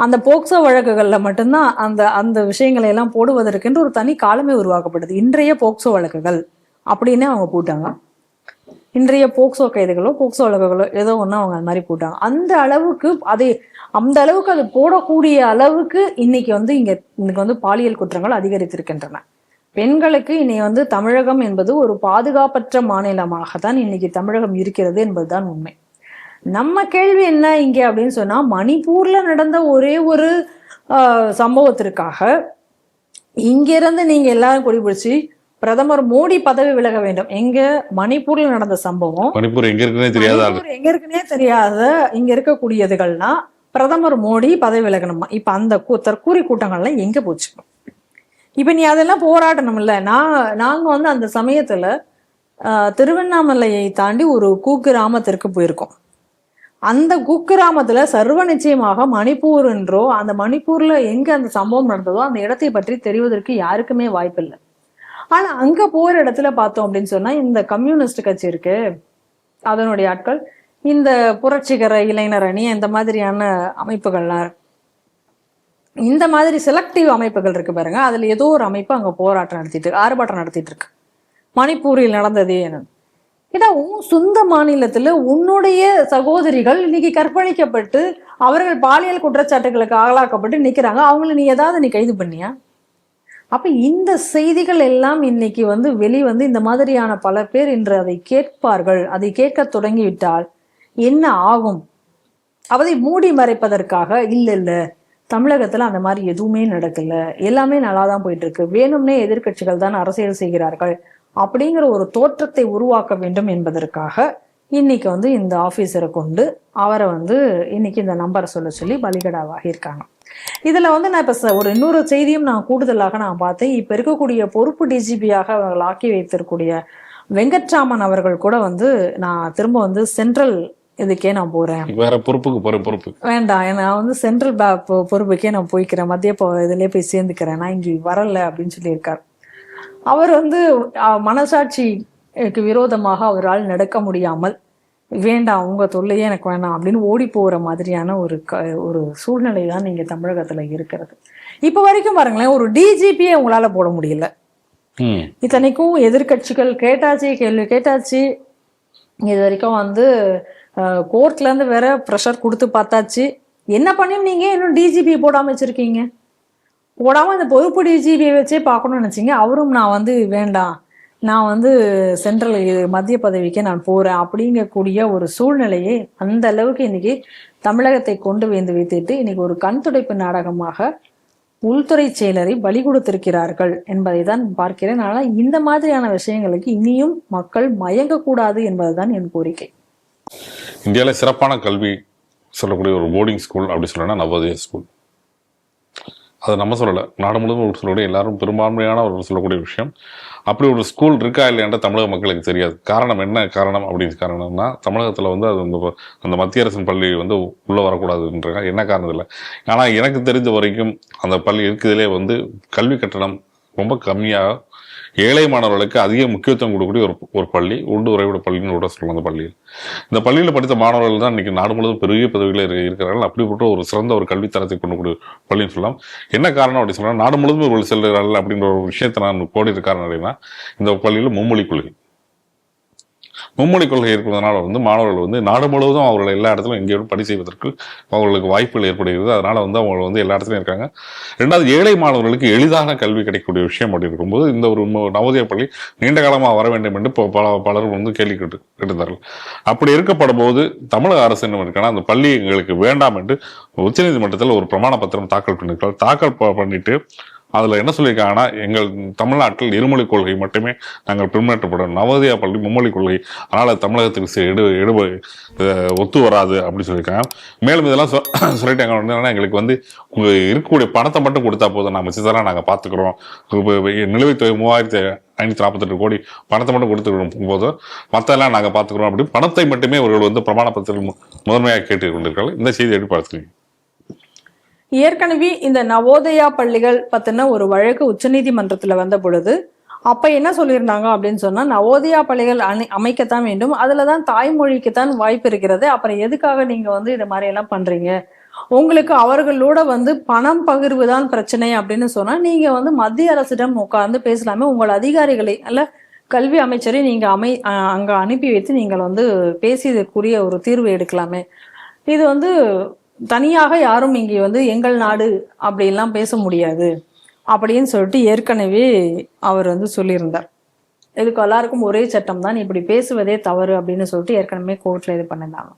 அந்த போக்சோ வழக்குகள்ல மட்டும்தான் அந்த அந்த விஷயங்களை எல்லாம் போடுவதற்கென்று ஒரு தனி காலமே உருவாக்கப்படுது. இன்றைய போக்சோ வழக்குகள் அப்படின்னு அவங்க போட்டாங்க. இன்றைய போக்சோ கைதுகளோ போக்சோ வழக்குகளோ ஏதோ ஒன்று அவங்க அந்த மாதிரி போட்டாங்க. அந்த அளவுக்கு அது போடக்கூடிய அளவுக்கு இன்னைக்கு வந்து பாலியல் குற்றங்கள் அதிகரித்திருக்கின்றன. பெண்களுக்கு இன்னைக்கு தமிழகம் என்பது ஒரு பாதுகாப்பற்ற மாநிலமாக தான் இன்னைக்கு தமிழகம் இருக்கிறது என்பதுதான் உண்மை. நம்ம கேள்வி என்ன இங்க அப்படின்னு சொன்னா, மணிப்பூர்ல நடந்த ஒரே ஒரு சம்பவத்திற்காக இங்கிருந்து நீங்க எல்லாரும் கொடி பிடிச்சி பிரதமர் மோடி பதவி விலக வேண்டும். எங்க மணிப்பூர்ல நடந்த சம்பவம், மணிப்பூர் எங்க இருக்குன்னே தெரியாத இங்க இருக்கக்கூடியதுகள்னா பிரதமர் மோடி பதவி விலகணுமா? இப்ப அந்த தற்கூரி கூட்டங்கள்லாம் எங்க போச்சு? இப்ப நீ அதெல்லாம் போராடணும் இல்ல. நாங்க அந்த சமயத்துல திருவண்ணாமலையை தாண்டி ஒரு குக்கிராமத்திற்கு போயிருக்கோம். அந்த குக்கிராமத்துல சர்வ நிச்சயமாக மணிப்பூர் என்றோ அந்த மணிப்பூர்ல எங்க அந்த சம்பவம் நடந்ததோ அந்த இடத்தை பற்றி தெரிவதற்கு யாருக்குமே வாய்ப்பு இல்லை. ஆனா அங்க போற இடத்துல பார்த்தோம் அப்படின்னு சொன்னா, இந்த கம்யூனிஸ்ட் கட்சி இருக்கு, அதனுடைய ஆட்கள், இந்த புரட்சிகர இளைஞர் அணி, இந்த மாதிரியான அமைப்புகள்லாம், இந்த மாதிரி செலக்டிவ் அமைப்புகள் இருக்கு பாருங்க, அதுல ஏதோ ஒரு அமைப்பு அங்க ஆர்ப்பாட்டம் நடத்திட்டு இருக்கு. மணிப்பூரில் நடந்ததே என்ன? ஏன்னா உன் சொந்த மாநிலத்துல உன்னுடைய சகோதரிகள் இன்னைக்கு கற்பழிக்கப்பட்டு அவர்கள் பாலியல் குற்றச்சாட்டுகளுக்கு ஆளாக்கப்பட்டு நிக்கிறாங்க. அவங்கள நீ ஏதாவது கைது பண்ணியா? அப்ப இந்த செய்திகள் எல்லாம் இன்னைக்கு இந்த மாதிரியான பல பேர் இன்று அதை கேட்பார்கள். அதை கேட்க தொடங்கிவிட்டால் என்ன ஆகும்? அதை மூடி மறைப்பதற்காக இல்ல தமிழகத்துல அந்த மாதிரி எதுவுமே நடக்கல, எல்லாமே நல்லா தான் போயிட்டு இருக்கு, வேணும்னே எதிர்கட்சிகள் தான் அரசியல் செய்கிறார்கள் அப்படிங்கிற ஒரு தோற்றத்தை உருவாக்க வேண்டும் என்பதற்காக இன்னைக்கு இந்த ஆபீசரை கொண்டு அவரை இன்னைக்கு இந்த நம்பரை சொல்ல சொல்லி பலிகடாவாக இருக்காங்க. இதுல நான் இப்ப இன்னொரு செய்தியும் நான் கூடுதலாக பார்த்தேன். இப்ப இருக்கக்கூடிய பொறுப்பு டிஜிபியாக அவர்கள் ஆக்கி வைத்திருக்கூடிய வெங்கட்ராமன் அவர்கள் கூட நான் திரும்ப சென்ட்ரல் இதுக்கே நான் போறேன், வேற பொறுப்பு வேண்டாம், நான் சென்ட்ரல் பொறுப்புக்கே நான் போய்க்கிறேன், மத்திய இதுலயே போய் சேர்ந்துக்கிறேன், நான் இங்க வரல அப்படின்னு சொல்லியிருக்காரு. அவர் மனசாட்சிக்கு விரோதமாக அவரால் நடக்க முடியாமல், வேண்டாம் உங்க தொல்லையே எனக்கு வேண்டாம் அப்படின்னு ஓடி போற மாதிரியான ஒரு சூழ்நிலை தான் நீங்க தமிழகத்துல இருக்கிறது. இப்ப வரைக்கும் பாருங்களேன், ஒரு டிஜிபியை உங்களால போட முடியல. இத்தனைக்கும் எதிர்கட்சிகள் கேள்வி கேட்டாச்சு, இது வரைக்கும் கோர்ட்ல இருந்து வேற ப்ரெஷர் கொடுத்து பார்த்தாச்சு. என்ன பண்ணியும் நீங்க இன்னும் டிஜிபி போடாம வச்சிருக்கீங்க? போடாம அந்த பொறுப்பு டிஜிபியை வச்சே பார்க்கணும்னு நினைச்சீங்க. அவரும் நான் வேண்டாம், நான் சென்ட்ரல் மத்திய பதவிக்கே நான் போறேன் அப்படிங்கக்கூடிய ஒரு சூழ்நிலையை அந்த அளவுக்கு இன்னைக்கு தமிழகத்தை கொண்டு வைத்துட்டு இன்னைக்கு ஒரு கண் துடைப்பு நாடகமாக உள்துறை செயலரை பலி கொடுத்திருக்கிறார்கள் என்பதை தான் பார்க்கிறேன். ஆனால் இந்த மாதிரியான விஷயங்களுக்கு இனியும் மக்கள் மயங்கக்கூடாது என்பதுதான் என் கோரிக்கை. இந்தியாவில சிறப்பான கல்வி சொல்லக்கூடிய ஒரு போர்டிங் ஸ்கூல் அப்படி சொல்லணும்னா நவோதயா ஸ்கூல். அதை நம்ம சொல்லலை, நாடு முழுவதும் சொல்லக்கூடிய எல்லாரும் பெரும்பான்மையான ஒரு சொல்லக்கூடிய விஷயம். அப்படி ஒரு ஸ்கூல் இருக்கா இல்லையான்ற தமிழக மக்களுக்கு தெரியாது. காரணம் என்ன காரணம் அப்படின்னு காரணம்னா, தமிழகத்தில் அது அந்த மத்திய அரசின் பள்ளி உள்ளே வரக்கூடாதுன்றாங்க. என்ன காரணம் இல்லை. ஆனால் எனக்கு தெரிஞ்ச வரைக்கும் அந்த பள்ளி இருக்குதுலே கல்வி கட்டணம் ரொம்ப கம்மியாக ஏழை மாணவர்களுக்கு அதிக முக்கியத்துவம் கொடுக்கக்கூடிய ஒரு பள்ளி உண்டு உறைவிட பள்ளின்னு கூட சொல்லலாம். அந்த பள்ளியில் இந்த பள்ளியில் படித்த மாணவர்கள் தான் இன்னைக்கு நாடு முழுவதும் பெரிய பதவிகளில் இருக்கிறார்கள். அப்படிப்பட்ட ஒரு சிறந்த ஒரு கல்வித்தரத்தை கொண்டு பள்ளின்னு சொல்லலாம். என்ன காரணம் அப்படின்னு சொன்னால், நாடு முழுவதும் இவர்கள் செல்கிறார்கள் அப்படின்ற ஒரு விஷயத்தை நான் கோடி காரணம் அப்படின்னா, இந்த பள்ளியில் மும்மொழி கொள்கை இருக்கிறதுனால மாணவர்கள் நாடு முழுவதும் அவர்கள் எல்லா இடத்துலையும் எங்கேயும் பணி செய்வதற்கு அவர்களுக்கு வாய்ப்புகள் ஏற்படுகிறது. அதனால அவங்க எல்லா இடத்துலையும் இருக்காங்க. ரெண்டாவது, ஏழை மாணவர்களுக்கு எளிதான கல்வி கிடைக்கக்கூடிய விஷயம் அப்படி இருக்கும்போது இந்த ஒரு நவோதயா பள்ளி நீண்ட காலமாக வர வேண்டும் என்று பலரும் கேள்வி கேட்டிருந்தார்கள். அப்படி இருக்கப்படும் போது தமிழக அரசு என்ன இருக்காங்கன்னா, அந்த பள்ளி எங்களுக்கு வேண்டாம் என்று உச்சநீதிமன்றத்தில் ஒரு பிரமாண பத்திரம் தாக்கல் பண்ணியிருக்காங்க. தாக்கல் பண்ணிட்டு அதுல என்ன சொல்லியிருக்காங்கன்னா, எங்கள் தமிழ்நாட்டில் இருமொழி கொள்கை மட்டுமே நாங்கள் பின்பற்றப்படும், நவோதயா பள்ளி மும்மொழி கொள்கை, அதனால தமிழகத்துக்கு ஒத்து வராது அப்படின்னு சொல்லியிருக்காங்க. மேலும் இதெல்லாம் சொல்லிட்டாங்க. எங்களுக்கு உங்க இருக்கக்கூடிய பணத்தை மட்டும் கொடுத்தா போதும், நாங்கள் மிச்சதெல்லாம் நாங்கள் பார்த்துக்கிறோம், நிலுவைத் தொகை 3548 கோடி பணத்தை மட்டும் கொடுத்துருக்கும் போது மற்றெல்லாம் நாங்கள் பார்த்துக்கிறோம் அப்படி பணத்தை மட்டுமே அவர்கள் பிரமாண பத்திரத்தில் முதன்மையாக கேட்டு கொண்டிருக்காங்க. இந்த செய்தி எப்படி பார்த்துக்கிறீங்க? ஏற்கனவே இந்த நவோதயா பள்ளிகள் பத்தின ஒரு வழக்கு உச்சநீதிமன்றத்துல வந்த பொழுது அப்ப என்ன சொல்லியிருந்தாங்க அப்படின்னு சொன்னா, நவோதயா பள்ளிகள் அமைக்கத்தான் வேண்டும், அதுலதான் தாய்மொழிக்குத்தான் வாய்ப்பு இருக்கிறது, அப்புறம் எதுக்காக நீங்க இது மாதிரி எல்லாம் பண்றீங்க உங்களுக்கு அவர்களோட வந்து பணம் பகிர்வு தான் பிரச்சனை அப்படின்னு சொன்னா நீங்க வந்து மத்திய அரசிடம் உட்கார்ந்து பேசலாமே. உங்கள் அதிகாரிகளை அல்ல கல்வி அமைச்சரை நீங்க அங்க அனுப்பி வைத்து நீங்கள் வந்து பேசி இதற்குரிய ஒரு தீர்வு எடுக்கலாமே. இது வந்து தனியாக யாரும் இங்கே வந்து எங்கள் நாடு அப்படிலாம் பேச முடியாது அப்படின்னு சொல்லிட்டு ஏற்கனவே அவர் வந்து சொல்லியிருந்தார். இதுக்கு எல்லாருக்கும் ஒரே சட்டம் தான், இப்படி பேசுவதே தவறு அப்படின்னு சொல்லிட்டு ஏற்கனவே கோர்ட்ல இது பண்ணிருந்தாங்க.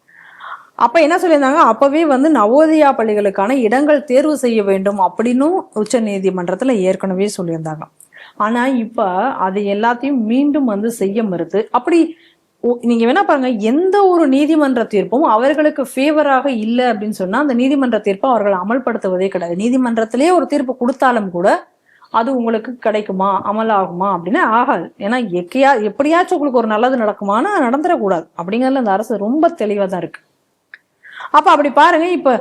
அப்ப என்ன சொல்லியிருந்தாங்க, அப்பவே வந்து நவோதயா பள்ளிகளுக்கான இடங்கள் தேர்வு செய்ய வேண்டும் அப்படின்னும் உச்ச நீதிமன்றத்துல ஏற்கனவே சொல்லியிருந்தாங்க. ஆனா இப்ப அது எல்லாத்தையும் மீண்டும் வந்து செய்ய மறுத்து, அப்படி நீங்க வேணா பாருங்க, எந்த ஒரு நீதிமன்ற தீர்ப்பும் அவர்களுக்கு ஃபேவராக இல்லை அப்படின்னு சொன்னா அந்த நீதிமன்ற தீர்ப்பை அவர்கள் அமல்படுத்துவதே கிடையாது. நீதிமன்றத்திலேயே ஒரு தீர்ப்பு கொடுத்தாலும் கூட அது உங்களுக்கு கிடைக்குமா, அமலாகுமா அப்படின்னு ஆகாது. ஏன்னா எப்படியாச்சும் உங்களுக்கு ஒரு நல்லது நடக்குமானா நடந்துடக்கூடாது அப்படிங்கிறதுல இந்த அரசு ரொம்ப தெளிவா தான் இருக்கு. அப்ப அப்படி பாருங்க, இப்ப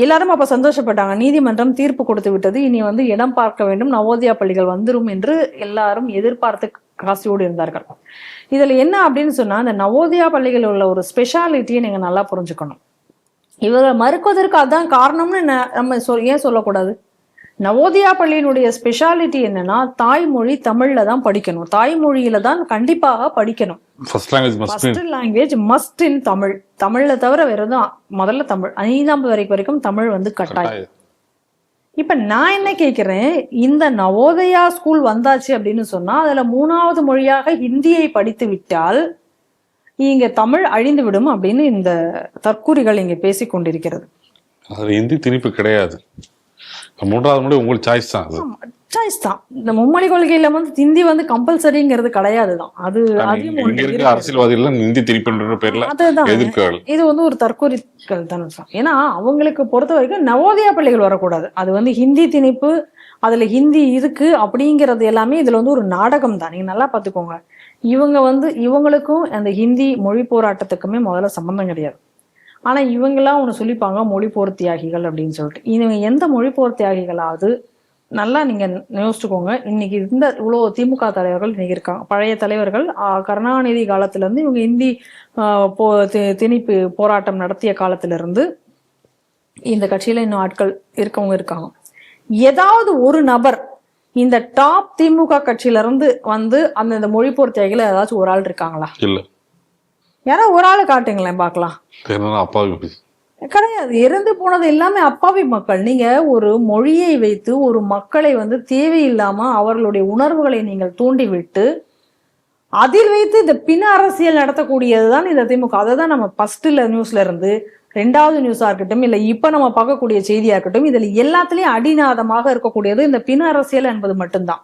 எல்லாரும் அப்ப சந்தோஷப்பட்டாங்க, நீதிமன்றம் தீர்ப்பு கொடுத்து விட்டது, இனி வந்து இடம் பார்க்க வேண்டும், நவோதயா பள்ளிகள் வந்துரும் என்று எல்லாரும் எதிர்பார்த்து காசியோடு இருந்தார்கள். இதுல என்ன அப்படின்னு சொன்னா, இந்த நவோதயா பள்ளிகள் உள்ள ஒரு ஸ்பெஷாலிட்டியை நீங்க நல்லா புரிஞ்சுக்கணும். இவரை மறுப்பதற்கு அதான் காரணம்னு நம்ம ஏன் சொல்லக்கூடாது? நவோதயா பள்ளியினுடைய ஸ்பெஷாலிட்டி என்னன்னா, தாய்மொழி தமிழ்ல தான் படிக்கணும், தாய்மொழியில தான் கண்டிப்பாக படிக்கணும். ஃபர்ஸ்ட் லாங்குவேஜ் மஸ்ட் இன் தமிழ். தமிழ்ல தவிர வேற எதுவும் முதல்ல தமிழ், 5ஆம் வரைக்கும் தமிழ் வந்து கட்டாயம். இப்ப நான் என்ன கேட்கிறேன், இந்த நவோதயா ஸ்கூல் வந்தாச்சு அப்படின்னு சொன்னா அதுல 3வது மொழியாக ஹிந்தியை படித்து விட்டால் இங்க தமிழ் அழிந்து விடும் அப்படின்னு இந்த தற்கூறிகள் இங்க பேசிக் கொண்டிருக்கிறது. ஹிந்தி திணிப்பு கிடையாது, 3வது மொழி உங்களுக்கு சாய்ஸ் தான். சாய்ஸ் தான். இந்த மும்மொழி கொள்கையில வந்து ஹிந்தி வந்து கம்பல்சரிங்கிறது கிடையாது தான். அது அரசியல்வாதிகள் ஹிந்தி திணிப்புன்ற பேர்ல எதிர்க்கிறார்கள். இது வந்து ஒரு தற்கொலைகள் தான். ஏன்னா அவங்களுக்கு பொறுத்த வரைக்கும் நவோதயா பள்ளிகள் வரக்கூடாது, அது வந்து ஹிந்தி திணிப்பு, அதுல ஹிந்தி இருக்கு அப்படிங்கிறது எல்லாமே இதுல வந்து ஒரு நாடகம் தான். நீங்க நல்லா பாத்துக்கோங்க. இவங்க வந்து இவங்களுக்கும் அந்த ஹிந்தி மொழி போராட்டத்துக்குமே முதல்ல சம்பந்தம் கிடையாது. ஆனா இவங்கெல்லாம் ஒண்ணு சொல்லிப்பாங்க, மொழி போர் தியாகிகள் அப்படின்னு சொல்லிட்டு. இவங்க எந்த மொழி போர் தியாகிகளாவது நல்லா நீங்க யோசிச்சுக்கோங்க. இன்னைக்கு இருந்த இவ்வளவு திமுக தலைவர்கள் இன்னைக்கு இருக்காங்க, பழைய தலைவர்கள். கருணாநிதி காலத்துல இருந்து இவங்க இந்தி திணிப்பு போராட்டம் நடத்திய காலத்துல இருந்து இந்த கட்சியில இன்னும் ஆட்கள் இருக்கவங்க இருக்காங்க. ஏதாவது ஒரு நபர் இந்த டாப் திமுக கட்சியில இருந்து வந்து அந்த மொழி போர் தியாகிகள் ஏதாச்சும் ஒரு ஆள் இருக்காங்களா? இல்ல. யாரோ ஒரு ஆளு காட்டுங்களேன் பாக்கலாம். கிடையாது. இறந்து போனது எல்லாமே அப்பாவி மக்கள். நீங்க ஒரு மொழியை வைத்து ஒரு மக்களை வந்து தேவையில்லாம அவர்களுடைய உணர்வுகளை நீங்கள் தூண்டி விட்டு அதில் வைத்து இந்த பின் அரசியல் நடத்தக்கூடியதுதான் இந்த திமுக. அதை தான் நம்ம ஃபர்ஸ்ட்ல நியூஸ்ல இருந்து 2வது நியூஸா இருக்கட்டும், இல்ல இப்ப நம்ம பார்க்கக்கூடிய செய்தியா இருக்கட்டும், இதுல எல்லாத்துலயும் அடிநாதமாக இருக்கக்கூடியது இந்த பின் அரசியல் என்பது மட்டும்தான்.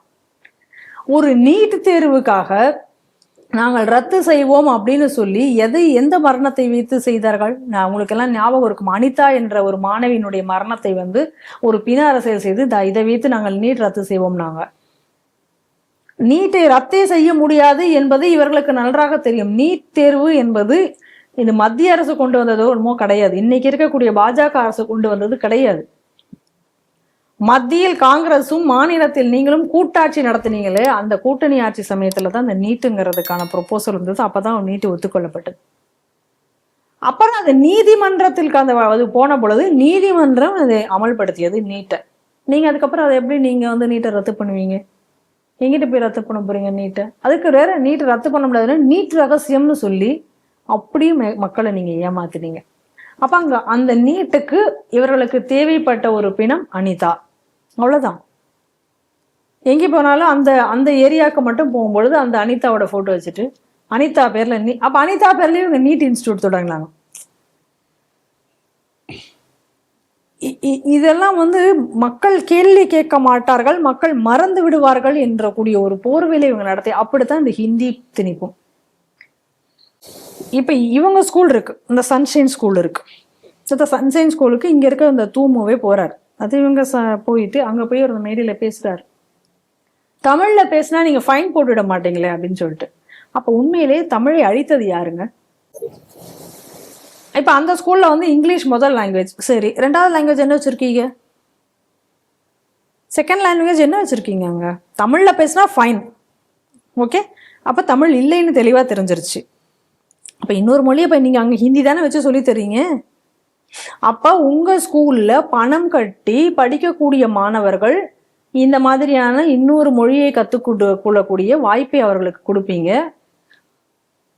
ஒரு நீட் தேர்வுக்காக நாங்கள் ரத்து செய்வோம் அப்படின்னு சொல்லி எந்த மரணத்தை வைத்து செய்தார்கள்? நான் உங்களுக்கு எல்லாம் ஞாபகம் இருக்கும், அனிதா என்ற ஒரு மாணவியினுடைய மரணத்தை வந்து ஒரு பின அரசியல் செய்து இதை வைத்து நாங்கள் நீட் ரத்து செய்வோம். நாங்க நீட்டை ரத்தே செய்ய முடியாது என்பது இவர்களுக்கு நன்றாக தெரியும். நீட் தேர்வு என்பது இது மத்திய அரசு கொண்டு வந்ததோ என்னமோ கிடையாது, இன்னைக்கு இருக்கக்கூடிய பாஜக அரசு கொண்டு வந்தது கிடையாது. மத்தியில் காங்கிரஸும் மாநிலத்தில் நீங்களும் கூட்டாட்சி நடத்தினீங்களே, அந்த கூட்டணி ஆட்சி சமயத்துல தான் இந்த நீட்டுங்கிறதுக்கான ப்ரொபோசல் இருந்தது. அப்பதான் நீட்டு ஒத்துக்கொள்ளப்பட்டது. அப்புறம் அது நீதிமன்றத்திற்கு அது போன பொழுது நீதிமன்றம் அதை அமல்படுத்தியது நீட்டை. நீங்க அதுக்கப்புறம் அதை எப்படி நீங்க வந்து நீட்டை ரத்து பண்ணுவீங்க? எங்கிட்ட போய் ரத்து பண்ண போறீங்க நீட்டை? அதுக்கு வேற நீட்டை ரத்து பண்ண முடியாதுன்னு நீட் ரகசியம்னு சொல்லி அப்படியும் மக்களை நீங்க ஏமாத்தினீங்க. அப்ப அந்த நீட்டுக்கு இவர்களுக்கு தேவைப்பட்ட ஒரு பிணம் அனிதா, அவ்வளவுதான். எங்க போனாலும் அந்த ஏரியாவுக்கு மட்டும் போகும்பொழுது அந்த அனிதாவோட போட்டோ வச்சுட்டு அனிதா பேர்ல அப்ப அனிதா பேர்லயும் இவங்க நீட் இன்ஸ்டிடியூட் தொடங்கினாங்க. இதெல்லாம் வந்து மக்கள் கேள்வி கேட்க மாட்டார்கள், மக்கள் மறந்து விடுவார்கள் என்ற கூடிய ஒரு போர்வையில இவங்க நடத்தி அப்படித்தான் இந்த ஹிந்தி திணிப்பும். இப்ப இவங்க ஸ்கூல் இருக்கு, இந்த சன்ஷைன் ஸ்கூல் இருக்கு. இந்த சன்ஷைன் ஸ்கூலுக்கு இங்க இருக்க இந்த தூமுவே போறாரு. அது இவங்க போயிட்டு அங்க போய் ஒரு மேடையில பேசுறாரு, தமிழ்ல பேசினா நீங்க ஃபைன் போட்டுவிட மாட்டீங்களே அப்படின்னு சொல்லிட்டு. அப்ப உண்மையிலேயே தமிழை அழித்தது யாருங்க? இப்ப அந்த ஸ்கூல்ல வந்து இங்கிலீஷ் முதல் லாங்குவேஜ், சரி, 2வது லாங்குவேஜ் என்ன வச்சிருக்கீங்க? செகண்ட் லாங்குவேஜ் என்ன வச்சிருக்கீங்க? அங்க தமிழ்ல பேசினா ஃபைன், ஓகே. அப்ப தமிழ் இல்லைன்னு தெளிவா தெரிஞ்சிருச்சு. அப்ப இன்னொரு மொழியை இப்ப நீங்க அங்க ஹிந்தி தானே வச்சு சொல்லி தரீங்க. அப்ப உங்க ஸ்கூல்ல பணம் கட்டி படிக்கக்கூடிய மாணவர்கள் இந்த மாதிரியான இன்னொரு மொழியை கத்துக்கொள்ளக்கூடிய வாய்ப்பை அவர்களுக்கு கொடுப்பீங்க.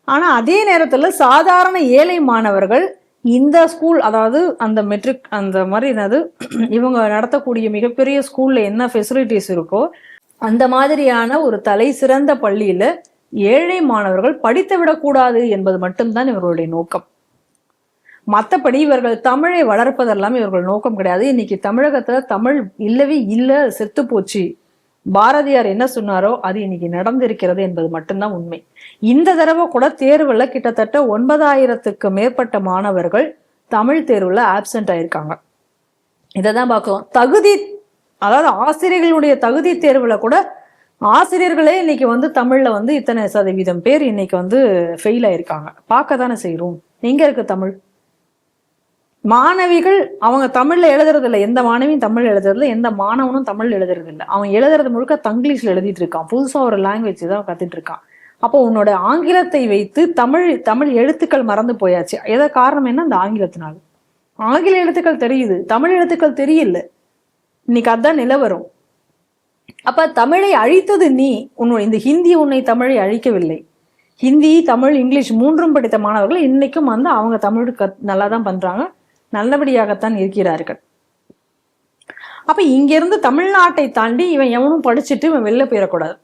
ஆனா அதே நேரத்துல சாதாரண ஏழை மாணவர்கள் இந்த ஸ்கூல், அதாவது அந்த மெட்ரிக் அந்த மாதிரி என்னது இவங்க நடத்தக்கூடிய மிகப்பெரிய ஸ்கூல்ல என்ன ஃபெசிலிட்டிஸ் இருக்கோ அந்த மாதிரியான ஒரு தலை சிறந்த பள்ளியில ஏழை மாணவர்கள் படித்து விடக்கூடாது என்பது மட்டும்தான் இவர்களுடைய நோக்கம். மற்றபடி இவர்கள் தமிழை வளர்ப்பதெல்லாம் இவர்கள் நோக்கம் கிடையாது. இன்னைக்கு தமிழகத்துல தமிழ் இல்லவே இல்லை, செத்து போச்சு. பாரதியார் என்ன சொன்னாரோ அது இன்னைக்கு நடந்திருக்கிறது என்பது மட்டும்தான் உண்மை. இந்த தடவை கூட தேர்வுல கிட்டத்தட்ட 9,000க்கு மேற்பட்ட மாணவர்கள் தமிழ் தேர்வுல ஆப்சென்ட் ஆயிருக்காங்க. இதை தான் பார்க்கிறோம். தகுதி, அதாவது ஆசிரியர்களுடைய தகுதி தேர்வுல கூட ஆசிரியர்களே இன்னைக்கு வந்து தமிழ்ல வந்து இத்தனை சதவீதம் பேர் இன்னைக்கு வந்து ஃபெயில் ஆயிருக்காங்க. பார்க்க தானே செய்யறோம். எங்க இருக்கு தமிழ்? மாணவிகள் அவங்க தமிழ்ல எழுதுறது இல்லை. எந்த மாணவியும் தமிழ் எழுதுறது இல்லை, எந்த மாணவனும் தமிழ் எழுதுறது இல்லை. அவன் எழுதுறது முழுக்க தங்கிலீஷ்ல எழுதிட்டு இருக்கான். புதுசா ஒரு லாங்குவேஜ் தான் கத்துட்டு இருக்கான். அப்போ உன்னோட ஆங்கிலத்தை வைத்து தமிழ் எழுத்துக்கள் மறந்து போயாச்சு. எதை காரணம் என்ன? அந்த ஆங்கிலத்தினால. ஆங்கில எழுத்துக்கள் தெரியுது, தமிழ் எழுத்துக்கள் தெரியல. இன்னைக்கு அதான் நிலவரம். அப்ப தமிழை அழித்தது நீ. இந்த ஹிந்தி உன்னை தமிழை அழிக்கவில்லை. ஹிந்தி, தமிழ், இங்கிலீஷ் மூன்றும் படித்த மாணவர்கள் இன்னைக்கும் வந்து அவங்க தமிழ் நல்லா தான் பண்றாங்க, நல்லபடியாகத்தான் இருக்கிறார்கள். அப்ப இங்கிருந்து தமிழ்நாட்டை தாண்டி இவன் எவனும் படிச்சுட்டு இவன் வெளில போயிடக்கூடாது.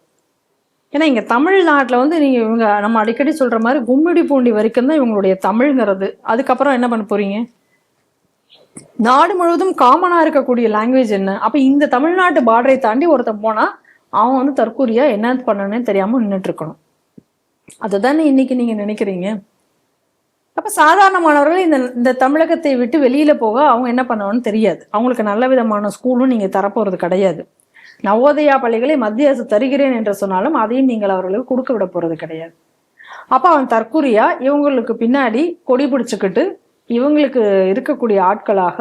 ஏன்னா இங்க தமிழ்நாட்டுல வந்து நீங்க இவங்க நம்ம அடிக்கடி சொல்ற மாதிரி கும்மிடி பூண்டி வரைக்கும் தான் இவங்களுடைய தமிழ்ங்கிறது. அதுக்கப்புறம் என்ன பண்ண போறீங்க? நாடு முழுவதும் காமனா இருக்கக்கூடிய லாங்குவேஜ் என்ன? அப்ப இந்த தமிழ்நாட்டு பார்டரை தாண்டி ஒருத்தன் போனா அவன் வந்து தற்கூரியா என்ன பண்ணணும்னு தெரியாம நின்றுட்டு இருக்கணும். அதுதானே இன்னைக்கு நீங்க நினைக்கிறீங்க. அப்ப சாதாரணமானவர்கள் இந்த தமிழகத்தை விட்டு வெளியில போக அவங்க என்ன பண்ணணும்னு தெரியாது. அவங்களுக்கு நல்ல விதமான ஸ்கூலும் நீங்க தரப்போறது கிடையாது. நவோதயா பள்ளிகளை மத்திய அரசு தருகிறேன் என்று சொன்னாலும் அதையும் நீங்கள் அவர்களுக்கு கொடுக்க விட போறது கிடையாது. அப்ப அவன் தற்கூரியா இவங்களுக்கு பின்னாடி கொடி பிடிச்சுக்கிட்டு இவங்களுக்கு இருக்கக்கூடிய ஆட்களாக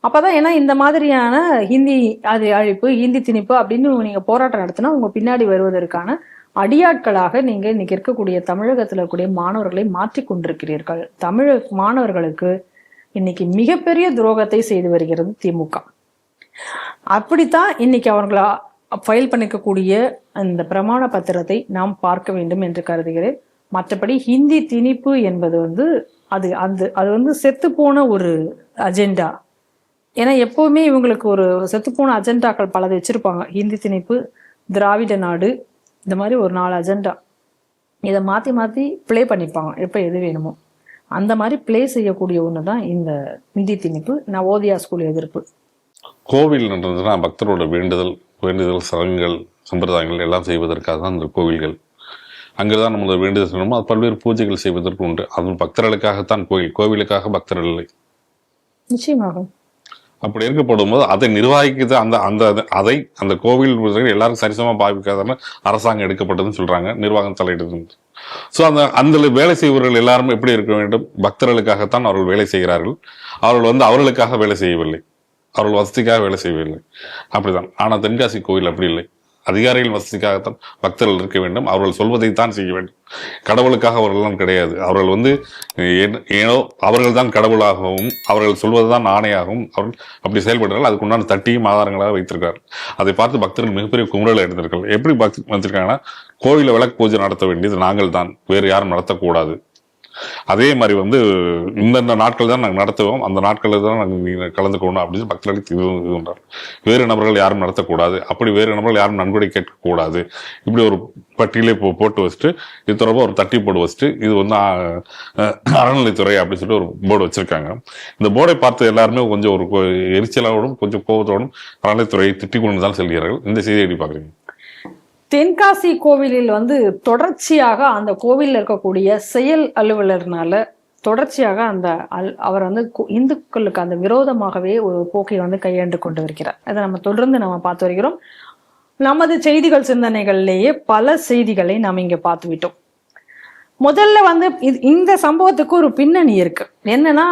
அப்பதான், ஏன்னா இந்த மாதிரியான ஹிந்தி அது அழிப்பு, ஹிந்தி திணிப்பு அப்படின்னு நீங்க போராட்டம் நடத்தினா உங்க பின்னாடி வருவதற்கான அடியாட்களாக நீங்க இன்னைக்கு இருக்கக்கூடிய தமிழகத்துல இருக்கக்கூடிய மாணவர்களை மாற்றி கொண்டிருக்கிறீர்கள். தமிழக மாணவர்களுக்கு இன்னைக்கு மிகப்பெரிய துரோகத்தை செய்து வருகிறது திமுக. அப்படித்தான் இன்னைக்கு அவர்களா ஃபைல் பண்ணிக்கக்கூடிய அந்த பிரமாண பத்திரத்தை நாம் பார்க்க வேண்டும் என்று கருதுகிறேன். மற்றபடி ஹிந்தி திணிப்பு என்பது வந்து அது வந்து செத்து போன ஒரு அஜெண்டா. ஏன்னா எப்பவுமே இவங்களுக்கு ஒரு செத்து போன அஜெண்டாக்கள் பலது வச்சிருப்பாங்க. ஹிந்தி திணிப்பு, திராவிட நாடு, இந்த மாதிரி ஒரு 4 அஜெண்டா. இதை மாற்றி மாற்றி ப்ளே பண்ணிப்பாங்க எப்போ எது வேணுமோ. அந்த மாதிரி ப்ளே செய்யக்கூடிய ஒன்று தான் இந்த ஹிந்தி திணிப்பு, நவோதயா ஸ்கூல் எதிர்ப்பு. கோவில் என்றதுன்னா பக்தரோட வேண்டுதல் சடங்குகள், சம்பிரதாயங்கள் எல்லாம் செய்வதற்காக தான் இந்த கோவில்கள். அங்கேதான் நம்மளோட வேண்டுதல் செய்யணுமோ அது பல்வேறு பூஜைகள் செய்வதற்கு உண்டு. அதுவும் பக்தர்களுக்காகத்தான் கோவிலுக்காக பக்தர்கள் இல்லை. நிச்சயமாக. அப்படி இருக்கப்படும் போது அதை நிர்வாகிக்கிறது அந்த கோவில் எல்லாரும் சரிசமா பாவிக்காதான அரசாங்கம் எடுக்கப்பட்டதுன்னு சொல்றாங்க, நிர்வாகம் தலையிடுது. ஸோ அந்த வேலை செய்பவர்கள் எல்லாரும் எப்படி இருக்க வேண்டும்? பக்தர்களுக்காகத்தான் அவர்கள் வேலை செய்கிறார்கள். அவர்கள் வந்து அவர்களுக்காக வேலை செய்யவில்லை, அவர்கள் வசதிக்காக வேலை செய்யவில்லை. அப்படிதான். ஆனால் தென்காசி கோவில் அப்படி இல்லை. அதிகாரிகள் வசதிக்காகத்தான் பக்தர்கள் இருக்க வேண்டும், அவர்கள் சொல்வதைத்தான் செய்ய வேண்டும். கடவுளுக்காக அவர்கள்லாம் கிடையாது. அவர்கள் வந்து ஏனோ அவர்கள் தான் கடவுளாகவும் அவர்கள் சொல்வதுதான் ஆணையாகவும் அவர்கள் அப்படி செயல்படுறார்கள். அதுக்கு உண்டான தட்டியும் ஆதாரங்களாக வைத்திருக்கார்கள். அதை பார்த்து பக்தர்கள் மிகப்பெரிய குமுறலை எடுத்திருக்கார்கள். எப்படி பக்தி வச்சிருக்காங்கன்னா, கோவில விளக்கு பூஜை நடத்த வேண்டியது நாங்கள் தான், வேறு யாரும் நடத்தக்கூடாது. அதே மாதிரி வந்து இந்தந்த நாட்கள் தான் நாங்கள் நடத்துவோம், அந்த நாட்களில் தான் நாங்கள் கலந்துக்கணும் அப்படின்னு பக்தர்களுக்கு இது பண்றாரு. வேறு நபர்கள் யாரும் நடத்தக்கூடாது, அப்படி வேறு நபர்கள் யாரும் நன்கொடை கேட்கக்கூடாது, இப்படி ஒரு பட்டியலே போட்டு வச்சுட்டு இது தொடர்பாக ஒரு தட்டி போர்டு வச்சுட்டு இது வந்து அறநிலைத்துறை அப்படின்னு சொல்லிட்டு ஒரு போர்டு வச்சிருக்காங்க. இந்த போர்டை பார்த்து எல்லாருமே கொஞ்சம் ஒரு எரிச்சலோடும் கொஞ்சம் கோபத்தோடும் அறநிலைத்துறையை திட்டிக் கொண்டு தான் செல்கிறார்கள். இந்த செய்தியை எப்படி பார்க்குறீங்க? தென்காசி கோவிலில் வந்து தொடர்ச்சியாக அந்த கோவிலில் இருக்கக்கூடிய செயல் அலுவலர்னால தொடர்ச்சியாக அவர் வந்து இந்துக்களுக்கு அந்த விரோதமாகவே ஒரு போக்கை வந்து கையாண்டு கொண்டு வருகிறார். அதை நம்ம தொடர்ந்து பார்த்து வருகிறோம். நமது செய்திகள் சிந்தனைகளிலேயே பல செய்திகளை நாம் இங்க பார்த்து விட்டோம். முதல்ல வந்து இந்த சம்பவத்துக்கு ஒரு பின்னணி இருக்கு. என்னன்னா,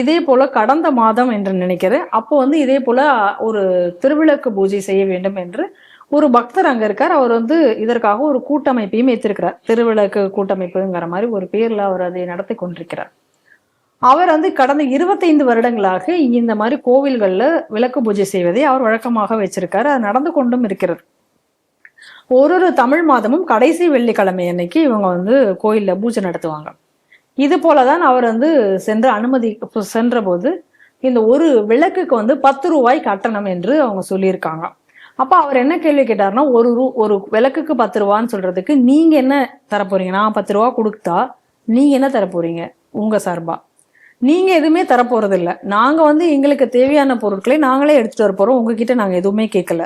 இதே போல கடந்த மாதம் என்று நினைக்கிறேன், அப்போ வந்து இதே போல ஒரு திருவிளக்கு பூஜை செய்ய வேண்டும் என்று ஒரு பக்தர் அங்க இருக்கார். அவர் வந்து இதற்காக ஒரு கூட்டமைப்பையும் வைத்திருக்கிறார். திருவிளக்கு கூட்டமைப்புங்கிற மாதிரி ஒரு பேர்ல அவர் அதை நடத்தி கொண்டிருக்கிறார். அவர் வந்து கடந்த 25 வருடங்களாக இந்த மாதிரி கோவில்கள்ல விளக்கு பூஜை செய்வதை அவர் வழக்கமாக வச்சிருக்காரு. அது நடந்து கொண்டும் இருக்கிறது. ஒரு தமிழ் மாதமும் கடைசி வெள்ளிக்கிழமை அன்னைக்கு இவங்க வந்து கோயில்ல பூஜை நடத்துவாங்க. இது போலதான் அவர் வந்து சென்ற போது இந்த ஒரு விளக்குக்கு வந்து 10 ரூபாய் கட்டணம் என்று அவங்க சொல்லியிருக்காங்க. அப்ப அவர் என்ன கேள்வி கேட்டாருன்னா, ஒரு விளக்குக்கு 10 ரூபான்னு சொல்றதுக்கு நீங்க என்ன தரப்போறீங்க? நான் 10 ரூபா கொடுத்தா நீங்க என்ன தரப்போறீங்க உங்க சார்பா? நீங்க எதுவுமே தரப்போறது இல்லை. நாங்க வந்து எங்களுக்கு தேவையான பொருட்களை நாங்களே எடுத்துட்டு வர போறோம். உங்ககிட்ட நாங்க எதுவுமே கேட்கல.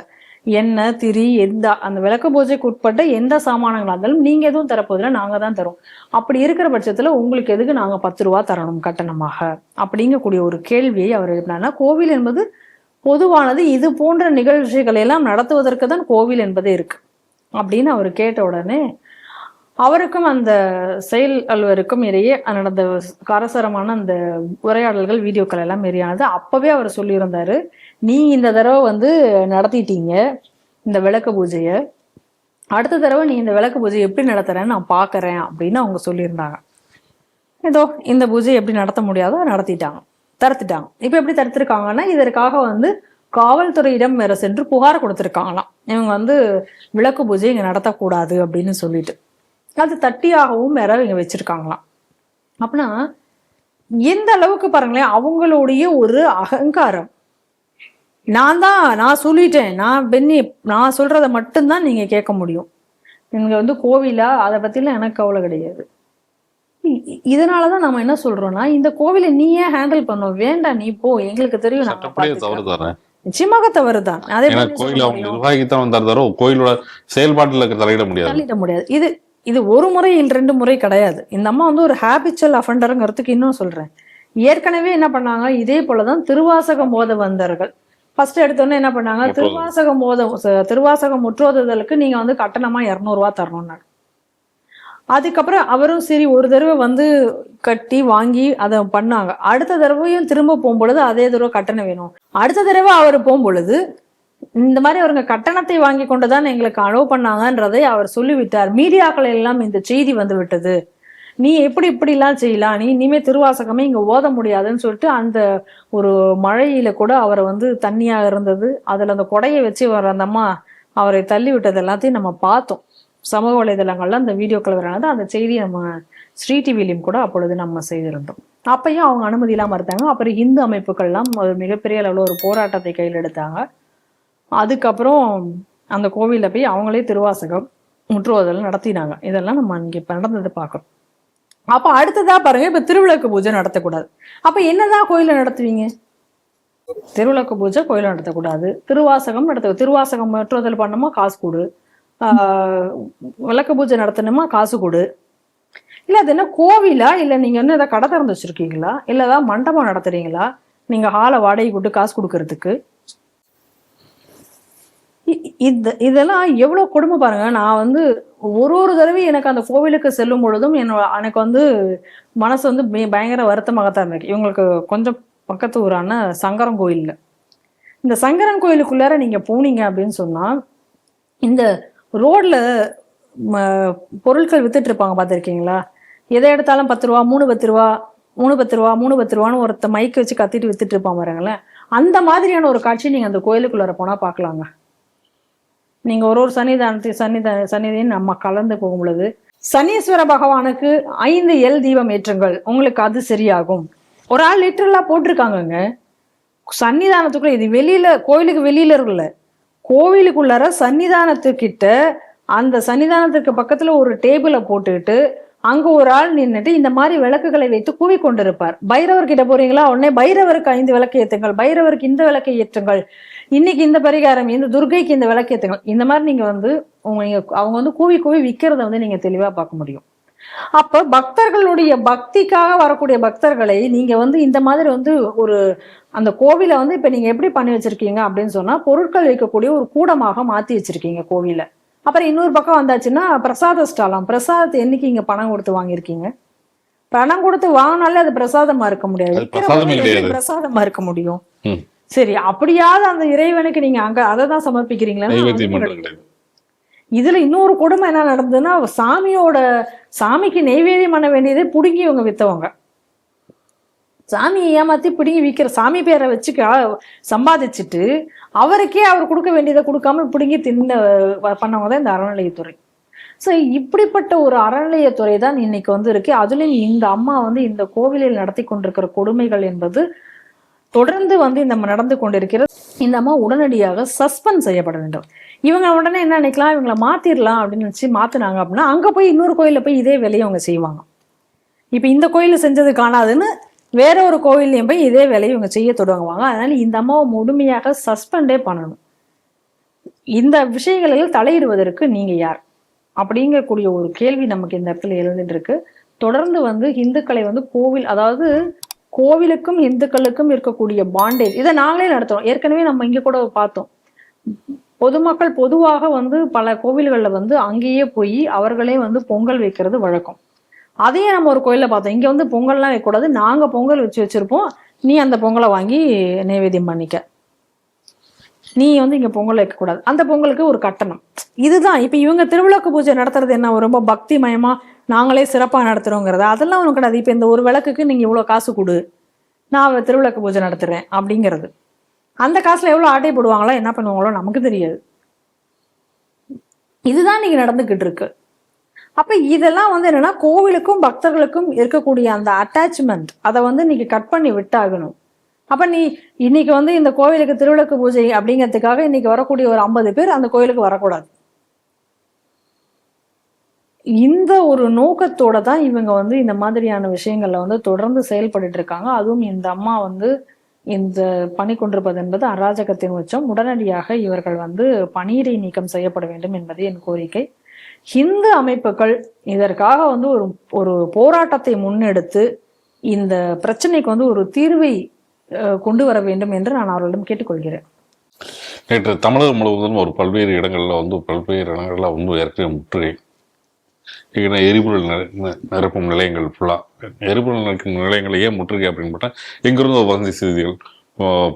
எண்ணெய், திரி, அந்த விளக்கு பூஜைக்கு உட்பட்ட எந்த சாமானங்களா இருந்தாலும் நீங்க எதுவும் தரப்போதில்லை, நாங்க தான் தரோம். அப்படி இருக்கிற பட்சத்துல உங்களுக்கு எதுக்கு நாங்க 10 ரூபா தரணும் கட்டணமாக? அப்படிங்கக்கூடிய ஒரு கேள்வியை அவர் எப்படின்னா, கோவில் என்பது பொதுவானது, இது போன்ற நிகழ்ச்சிகளை எல்லாம் நடத்துவதற்கு தான் கோவில் என்பதே இருக்கு அப்படின்னு அவர் கேட்ட உடனே அவருக்கும் அந்த செயல் அலுவலருக்கும் இடையே நடந்த காரசாரமான அந்த உரையாடல்கள், வீடியோக்கள் எல்லாம் மாரியானது. அப்பவே அவர் சொல்லியிருந்தாரு, நீ இந்த தடவை வந்து நடத்திட்டீங்க இந்த விளக்கு பூஜையை, அடுத்த தடவை நீ இந்த விளக்கு பூஜையை எப்படி நடத்துறேன்னு நான் பாக்குறேன் அப்படின்னு அவங்க சொல்லியிருந்தாங்க. ஏதோ இந்த பூஜை எப்படி நடத்த முடியாதோ தடுத்துட்டாங்க. இப்ப எப்படி தடுத்திருக்காங்கன்னா, இதற்காக வந்து காவல்துறையிடம் வேற சென்று புகார் கொடுத்திருக்காங்களாம். இவங்க வந்து விளக்கு பூஜை இங்க நடத்தக்கூடாது அப்படின்னு சொல்லிட்டு அது தட்டியாகவும் வேற இவங்க வச்சிருக்காங்களாம். அப்படின்னா எந்த அளவுக்கு பாருங்களேன் அவங்களுடைய ஒரு அகங்காரம். நான் சொல்லிட்டேன், நான் சொல்றத மட்டும்தான் நீங்க கேட்க முடியும். இங்க வந்து கோவிலா, அதை பத்திலாம் எனக்கு கவலை கிடையாது. இதனாலதான் நம்ம என்ன சொல்றோம்னா, இந்த கோவிலை நீ ஏன் ஹேண்டில் பண்ணும்? வேண்டாம், நீ போ, எங்களுக்கு தெரியும். நிச்சயமாக தவறுதான். அதே கோயிலோட செயல்பாட்டுல தலையிட முடியாது. இது ஒரு முறை 2 முறை கிடையாது. இந்த அம்மா வந்து ஒரு ஹேபிச்சுவல் அஃபண்டருங்கிறதுக்கு இன்னும் சொல்றேன். ஏற்கனவே என்ன பண்ணாங்க, இதே போலதான் திருவாசகம் ஓத வந்தார்கள். ஃபர்ஸ்ட் எடுத்தோன்னே என்ன பண்ணாங்க, திருவாசகம் முற்றோதுதலுக்கு நீங்க வந்து கட்டணமா 200 ரூபா தரணும்னாங்க. அதுக்கப்புறம் அவரும் சரி ஒரு தடவை வந்து கட்டி வாங்கி அதை பண்ணாங்க. அடுத்த தடவையும் திரும்ப போகும்பொழுது அதே தடவை கட்டணம் வேணும். அடுத்த தடவை அவர் போகும்பொழுது இந்த மாதிரி அவருங்க கட்டணத்தை வாங்கி கொண்டுதான் எங்களுக்கு அலோவ் பண்ணாங்கன்றதை அவர் சொல்லிவிட்டார். மீடியாக்கள் எல்லாம் இந்த செய்தி வந்து விட்டது, நீ இப்படிலாம் செய்யலாம், நீ இனிமே திருவாசகமே இங்க ஓத முடியாதுன்னு சொல்லிட்டு அந்த ஒரு மழையில கூட அவரை வந்து தண்ணியா இருந்தது, அதுல அந்த கொடையை வச்சு வர அந்த அம்மா அவரை தள்ளி விட்டது எல்லாத்தையும் நம்ம பார்த்தோம். சமூக வலைதளங்கள்ல அந்த வீடியோக்கள் வரானது, அந்த செய்தி நம்ம ஸ்ரீ டிவிலையும் கூட அப்பொழுது நம்ம செய்திருந்தோம். அப்பயும் அவங்க அனுமதி இல்லாம இருந்தாங்க. அப்புறம் இந்து அமைப்புகள்லாம் ஒரு மிகப்பெரிய அளவுல ஒரு போராட்டத்தை கையில் எடுத்தாங்க. அதுக்கப்புறம் அந்த கோவில்ல போய் அவங்களே திருவாசகம் முற்றுவதல் நடத்தினாங்க. இதெல்லாம் நம்ம இங்க இப்ப நடந்தது பார்க்கணும். அப்ப அடுத்ததா பாருங்க, இப்ப திருவிளக்கு பூஜை நடத்தக்கூடாது. அப்ப என்னதான் கோயில நடத்துவீங்க? திருவிளக்கு பூஜை கோயில நடத்தக்கூடாது, திருவாசகம் முற்றுவதல் பண்ணணுமா காசு கொடு, விளக்கு பூஜை நடத்தணுமா காசு கொடு. இல்ல அது என்ன கோவிலா? இல்ல நீங்க என்ன ஏதாவது கடை திறந்து வச்சிருக்கீங்களா? இல்ல ஏதாவது மண்டபம் நடத்துறீங்களா? நீங்க ஹாலை வாடகை கூட்டு காசு கொடுக்கறதுக்கு? இதெல்லாம் எவ்வளவு கொடுமை பாருங்க. நான் வந்து ஒரு தடவையும் எனக்கு அந்த கோவிலுக்கு செல்லும் பொழுதும் எனக்கு வந்து மனசு வந்து பயங்கர வருத்தமாகத்தான் இருக்கு. இவங்களுக்கு கொஞ்சம் பக்கத்து ஊரான சங்கரன் கோயில்ல, இந்த சங்கரன் கோயிலுக்குள்ளார நீங்க போனீங்க அப்படின்னு சொன்னா, இந்த ரோட்ல பொருட்கள் வித்துட்டு இருப்பாங்க, பார்த்துருக்கீங்களா? எதை எடுத்தாலும் 10 ரூபா, 3 ரூபா, 10 ரூபான்னு ஒருத்த மைக்கு வச்சு கத்திட்டு வித்துட்டு இருப்பான் பாருங்களேன். அந்த மாதிரியான ஒரு காட்சி நீங்க அந்த கோயிலுக்குள்ளார போனா பாக்கலாங்க. நீங்க ஒரு சன்னிதியும் நம்ம கலந்து போகும் பொழுது சனீஸ்வர பகவானுக்கு 5 எல் தீபம் ஏற்றுங்கள், உங்களுக்கு அது சரியாகும். ஒரு ஆள் லிட்டரலா போட்டிருக்காங்கங்க சன்னிதானத்துக்குள்ள. இது வெளியில, கோயிலுக்கு வெளியில இருக்குல்ல, கோவிலுக்குள்ளார சன்னிதானத்துக்கிட்ட, அந்த சன்னிதானத்துக்கு பக்கத்துல ஒரு டேபிளை போட்டுக்கிட்டு அங்க ஒரு ஆள் நின்றுட்டு இந்த மாதிரி விளக்குகளை வைத்து கூவி கொண்டிருப்பார். பைரவர் கிட்ட போறீங்களா, உடனே பைரவருக்கு 5 விளக்கு ஏற்றுங்கள், பைரவருக்கு இந்த விளக்கை ஏற்றுங்கள், இன்னைக்கு இந்த பரிகாரம், இந்த துர்கைக்கு இந்த விளக்கு ஏற்றுங்கள். இந்த மாதிரி நீங்க வந்து அவங்க வந்து கூவி விற்கிறத வந்து நீங்க தெளிவா பார்க்க முடியும். அப்ப பக்தர்களுடைய பக்திக்காக வரக்கூடிய பக்தர்களை நீங்க வந்து இந்த மாதிரி வந்து ஒரு அந்த கோவிலை வந்து இப்ப நீங்க எப்படி பண்ணி வச்சிருக்கீங்க அப்படின்னு சொன்னா, பொருட்கள் வைக்கக்கூடிய ஒரு கூடமாக மாத்தி வச்சிருக்கீங்க கோவிலை. அப்புறம் இன்னொரு பக்கம் வந்தாச்சுன்னா பிரசாத ஸ்டாலாம். பிரசாதத்தை என்னைக்கு இங்க பணம் கொடுத்து வாங்கியிருக்கீங்க? பணம் கொடுத்து வாங்கினாலே அது பிரசாதமா இருக்க முடியாது, பிரசாதமா இருக்க முடியும். சரி, அப்படியாவது அந்த இறைவனுக்கு நீங்க அங்க அதை தான் சமர்ப்பிக்கிறீங்களா? இதுல இன்னொரு கொடுமை என்ன நடந்ததுன்னா, சாமிக்கு நெய்வேத்தியம் பண்ண வேண்டியதை புடுங்கி இவங்க வித்தவங்க. சாமியை ஏமாத்தி பிடிங்கி விற்கிற சாமி பேரை வச்சு சம்பாதிச்சுட்டு அவருக்கே அவர் கொடுக்க வேண்டியதை கொடுக்காம பிடுங்கி பண்ணவங்க தான் இந்த அறநிலையத்துறை. ஸோ இப்படிப்பட்ட ஒரு அறநிலையத்துறை தான் இன்னைக்கு வந்து இருக்கு. அதுலயும் இந்த அம்மா வந்து இந்த கோவிலில் நடத்தி கொண்டிருக்கிற கொடுமைகள் என்பது தொடர்ந்து வந்து இந்த நடந்து கொண்டிருக்கிறது. இந்த அம்மா உடனடியாக சஸ்பெண்ட் செய்யப்பட வேண்டும். இவங்க உடனே என்ன நினைக்கலாம், இவங்களை மாத்திரலாம் அப்படின்னு நினைச்சு மாத்தினாங்க அப்படின்னா அங்க போய் இன்னொரு கோயில போய் இதே வேலையை அவங்க செய்வாங்க. இப்ப இந்த கோயில செஞ்சது காணாதுன்னு வேற ஒரு கோவிலையும் போய் இதே வேலையை இவங்க செய்ய தொடங்குவாங்க. அதனால இந்த அம்மாவை முழுமையாக சஸ்பெண்டே பண்ணணும். இந்த விஷயங்களில் தலையிடுவதற்கு நீங்க யார் அப்படிங்கக்கூடிய ஒரு கேள்வி நமக்கு இந்த இடத்துல எழுந்துட்டு இருக்கு. தொடர்ந்து வந்து இந்துக்களை வந்து கோவில், அதாவது கோவிலுக்கும் இந்துக்களுக்கும் இருக்கக்கூடிய பாண்டேஜ் இதை நாங்களே நடத்துறோம். ஏற்கனவே நம்ம இங்க கூட பார்த்தோம், பொதுமக்கள் பொதுவாக வந்து பல கோவில்களில் வந்து அங்கேயே போய் அவர்களே வந்து பொங்கல் வைக்கிறது வழக்கம். அதையே நம்ம ஒரு கோயிலில் பார்த்தோம். இங்கே வந்து பொங்கல்லாம் வைக்கக்கூடாது, நாங்கள் பொங்கல் வச்சிருப்போம், நீ அந்த பொங்கலை வாங்கி நைவேத்தியம் பண்ணிக்க, நீ வந்து இங்கே பொங்கல் வைக்கக்கூடாது, அந்த பொங்கலுக்கு ஒரு கட்டணம். இதுதான் இப்போ இவங்க திருவிளக்கு பூஜை நடத்துறது என்ன, ரொம்ப பக்தி மயமா நாங்களே சிறப்பாக நடத்துகிறோங்கிறத அதெல்லாம் ஒன்றும் கிடையாது. இப்போ இந்த ஒரு விளக்குக்கு நீங்கள் இவ்வளோ காசு கொடு, நான் திருவிளக்கு பூஜை நடத்துகிறேன் அப்படிங்கிறது. அந்த காசுல எவ்வளோ ஆட்டை போடுவாங்களோ என்ன பண்ணுவாங்களோ நமக்கு தெரியாது. இதுதான் இன்னைக்கு நடந்துகிட்டு இருக்கு. அப்ப இதெல்லாம் வந்து என்னன்னா கோவிலுக்கும் பக்தர்களுக்கும் இருக்கக்கூடிய அந்த அட்டாச்மெண்ட் அதை வந்து இன்னைக்கு கட் பண்ணி விட்டாகணும். அப்ப நீ இன்னைக்கு வந்து இந்த கோவிலுக்கு திருவிளக்கு பூஜை அப்படிங்கிறதுக்காக இன்னைக்கு வரக்கூடிய ஒரு 50 பேர் அந்த கோயிலுக்கு வரக்கூடாது. இந்த ஒரு நோக்கத்தோட தான் இவங்க வந்து இந்த மாதிரியான விஷயங்கள்ல வந்து தொடர்ந்து செயல்பட்டு இருக்காங்க. அதுவும் இந்த அம்மா வந்து இந்த பணி கொண்டிருப்பது என்பது அராஜகத்தின் உச்சம். உடனடியாக இவர்கள் வந்து பணியிடை நீக்கம் செய்யப்பட வேண்டும் என்பது என் கோரிக்கை. இந்து அமைப்புகள் இதற்காக வந்து ஒரு போராட்டத்தை முன்னெடுத்து இந்த பிரச்சனைக்கு வந்து ஒரு தீர்வை கொண்டு வர வேண்டும் என்று நான் அவர்களிடம் கேட்டுக்கொள்கிறேன். நேற்று தமிழகம் முழுவதும் பல்வேறு இடங்கள்ல வந்து ஏற்கனவே முற்றுகை, எரிபொருள் நிரப்பும் நிலையங்கள் ஃபுல்லா எரிபொருள் நிரப்பும் நிலையங்கள் ஏன் முற்றுகை அப்படின்னு பார்த்தா, எங்கிருந்து வதந்தி செய்திகள்